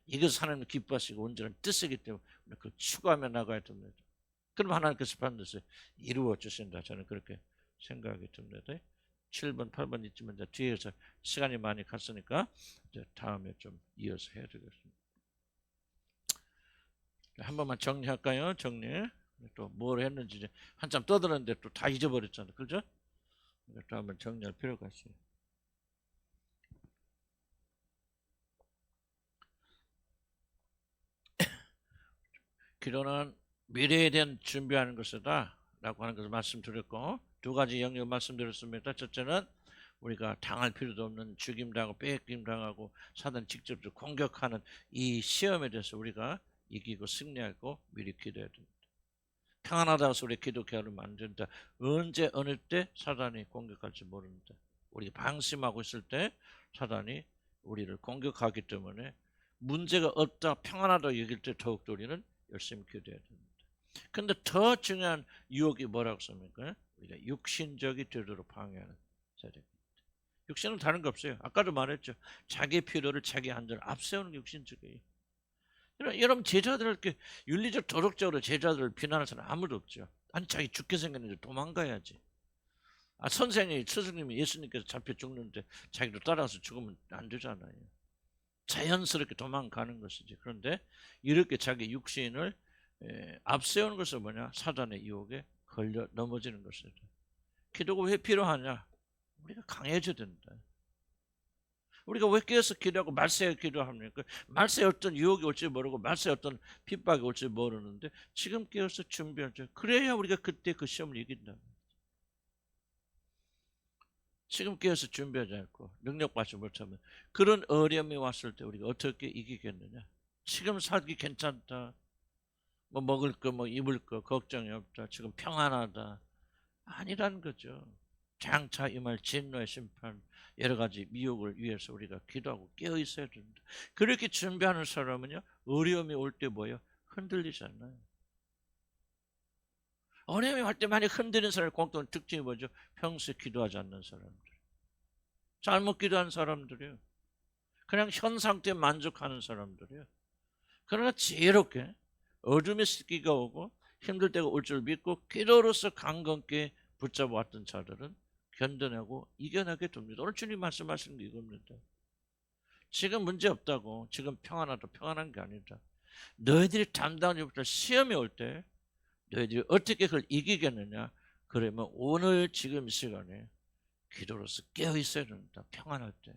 이것은 하나님을 기뻐하시고 온전한 뜻이기 때문에 그걸 추구하며 나가야 됩니다. 그럼 하나님께서 반드시 이루어 주신다. 저는 그렇게 생각이 듭니다. 7번, 8번 있지만 뒤에서 시간이 많이 갔으니까 이제 다음에 좀 이어서 해야 되겠습니다. 한 번만 정리할까요? 정리. 또 뭘 했는지 이제 한참 떠드는데 또 다 잊어버렸잖아요. 그죠? 또 한번 정리할 필요가 있어요. 기도는 미래에 대한 준비하는 것이다 라고 하는 것을 말씀드렸고 두 가지 영역 말씀드렸습니다. 첫째는 우리가 당할 필요도 없는 죽임당하고 뺏김당하고 사단 직접적으로 공격하는 이 시험에 대해서 우리가 이기고 승리하고 미리 기도해야 됩니다. 평안하다고 해서 우리 기도하면 안 된다. 언제 어느 때 사단이 공격할지 모릅니다. 우리가 방심하고 있을 때 사단이 우리를 공격하기 때문에 문제가 없다 평안하다고 얘기할 때 더욱더 우리는 열심히 기도해야 됩니다. 근데 더 중요한 유혹이 뭐라고 씁니까? 우리가 육신적이 되도록 방해하는 세력입니다. 육신은 다른 거 없어요. 아까도 말했죠. 자기 필요를 자기 안전을 앞세우는 게 육신적이에요. 여러분 제자들을 이렇게 윤리적 도덕적으로 제자들을 비난할 사람 아무도 없죠. 아니 자기 죽게 생겼는데 도망가야지. 선생이 스승님이 예수님께서 잡혀 죽는데 자기도 따라서 죽으면 안 되잖아요. 자연스럽게 도망가는 것이지. 그런데 이렇게 자기 육신을 앞세우는 것은 뭐냐? 사단의 유혹에 걸려 넘어지는 것이다. 기도가 왜 필요하냐? 우리가 강해져야 된다. 우리가 왜 깨어서 기도하고 말세에 기도합니까? 말세에 어떤 유혹이 올지 모르고 말세에 어떤 핍박이 올지 모르는데 지금 깨어서 준비하죠. 그래야 우리가 그때 그 시험을 이긴다. 지금 깨어서 준비하지 않고 능력받지 못하면 그런 어려움이 왔을 때 우리가 어떻게 이기겠느냐? 지금 살기 괜찮다. 뭐 먹을 거, 뭐 입을 거 걱정이 없다. 지금 평안하다. 아니라는 거죠. 장차 임할 진노의 심판, 여러 가지 미혹을 위해서 우리가 기도하고 깨어 있어야 된다. 그렇게 준비하는 사람은요, 어려움이 올 때 뭐예요? 흔들리지 않아요. 어려움이 올 때 많이 흔들리는 사람의 공통 특징이 뭐죠? 평소에 기도하지 않는 사람들. 잘못 기도하는 사람들이요. 그냥 현 상태에 만족하는 사람들이요. 그러나 지혜롭게 어둠의 시기가 오고 힘들 때가 올 줄 믿고 기도로서 강건케 붙잡아 왔던 자들은 견뎌내고 이겨내게 됩니다. 오늘 주님 말씀하시는 게 이겁니다. 지금 문제 없다고 지금 평안하다 평안한 게 아니다. 너희들이 담당자부터 시험이 올 때 너희들이 어떻게 그걸 이기겠느냐. 그러면 오늘 지금 시간에 기도로서 깨어 있어야 된다. 평안할 때.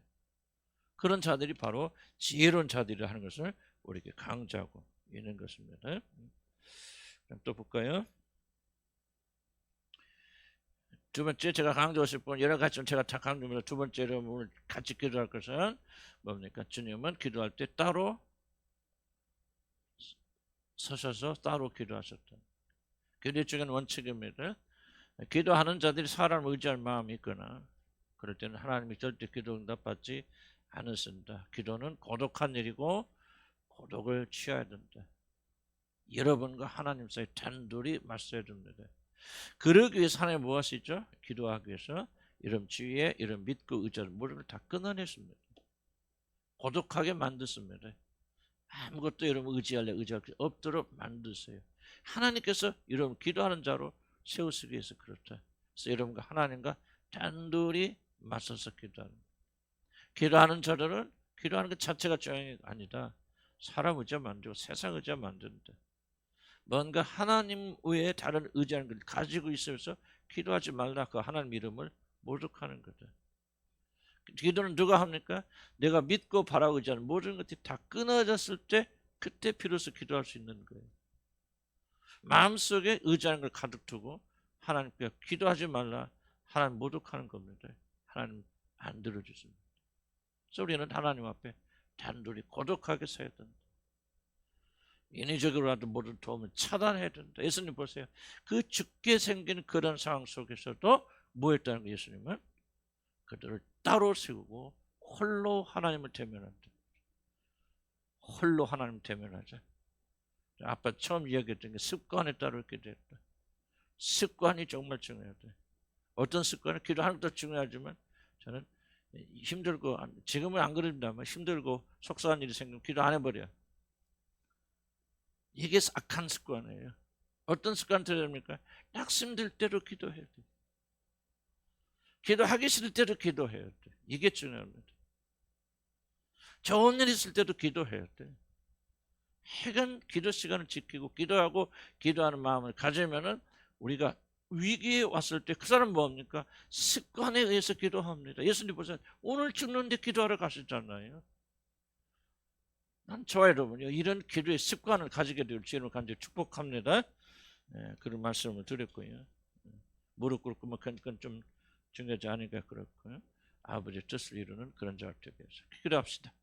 그런 자들이 바로 지혜로운 자들이 하는 것을 우리에게 강조하고 있는 것입니다. 또 볼까요? 두 번째 제가 강조하고 싶은 여러 가지 제가 다 강조합니다. 두 번째로 오늘 같이 기도할 것은 뭡니까? 주님은 기도할 때 따로 서셔서 따로 기도하셨다. 기도 중에 원칙입니다. 기도하는 자들이 사람을 의지할 마음이 있거나 그럴 때는 하나님이 절대 기도 응답받지 안 쓴다. 기도는 고독한 일이고 고독을 취해야 된다. 여러분과 하나님 사이 단둘이 맞서야 됩니다. 그러기 위해서 하나님 뭐 하시죠? 기도하기 위해서 이런 지위에 이런 믿고 의지를 모든 다 끊어냈습니다. 고독하게 만드습니다. 아무것도 여러분 의지할 게 없도록 만드세요. 하나님께서 여러분 기도하는 자로 세우시기 위해서 그렇다. 그래서 여러분과 하나님과 단둘이 맞서서 기도하는 거예요. 기도하는 자들은 기도하는 것 자체가 중요한 게 아니다. 사람 의지와 만들고 세상 의지와 만든다. 뭔가 하나님 외에 다른 의지하는 걸 가지고 있어서 기도하지 말라. 그 하나님 이름을 모독하는 거다. 기도는 누가 합니까? 내가 믿고 바라고 의지하는 모든 것들이 다 끊어졌을 때 그때 비로소 기도할 수 있는 거예요. 마음속에 의지하는 걸 가득 두고 하나님께 기도하지 말라. 하나님 모독하는 겁니다. 하나님 안 들어주십니다. 그래서 우리는 하나님 앞에 단둘이 고독하게 서야 된다. 인위적으로라도 모든 도움을 차단해야 된다. 예수님 보세요. 그 죽게 생긴 그런 상황 속에서도 뭐 했다는 거예요? 예수님은 그들을 따로 세우고 홀로 하나님을 대면한다. 홀로 하나님을 대면하자. 아빠 처음 이야기했던 게 습관에 따로 있게 됐다. 습관이 정말 중요하다. 어떤 습관은 기도하는 것도 중요하지만 저는 힘들고 지금은 안 그럽니다만 힘들고 속상한 일이 생기면 기도 안 해버려. 이게 악한 습관이에요. 어떤 습관 들어야 됩니까? 낙심될 대로 기도해야 돼. 기도하기 싫을 때도 기도해야 돼. 이게 중요합니다. 좋은 일 있을 때도 기도해야 돼. 해간 기도 시간을 지키고 기도하고 기도하는 마음을 가지면은 우리가 위기에 왔을 때 그 사람은 뭡니까? 습관에 의해서 기도합니다. 예수님 보세요. 오늘 죽는데 기도하러 가셨잖아요. 난 저와 여러분요. 이런 기도의 습관을 가지게 될 주님을 간절히 축복합니다. 그런 말씀을 드렸고요. 무릎 꿇고 뭐 그건 좀 중요하지 않으니까 그렇고요. 아버지의 뜻을 이루는 그런 자가 되게 해서 기도합시다.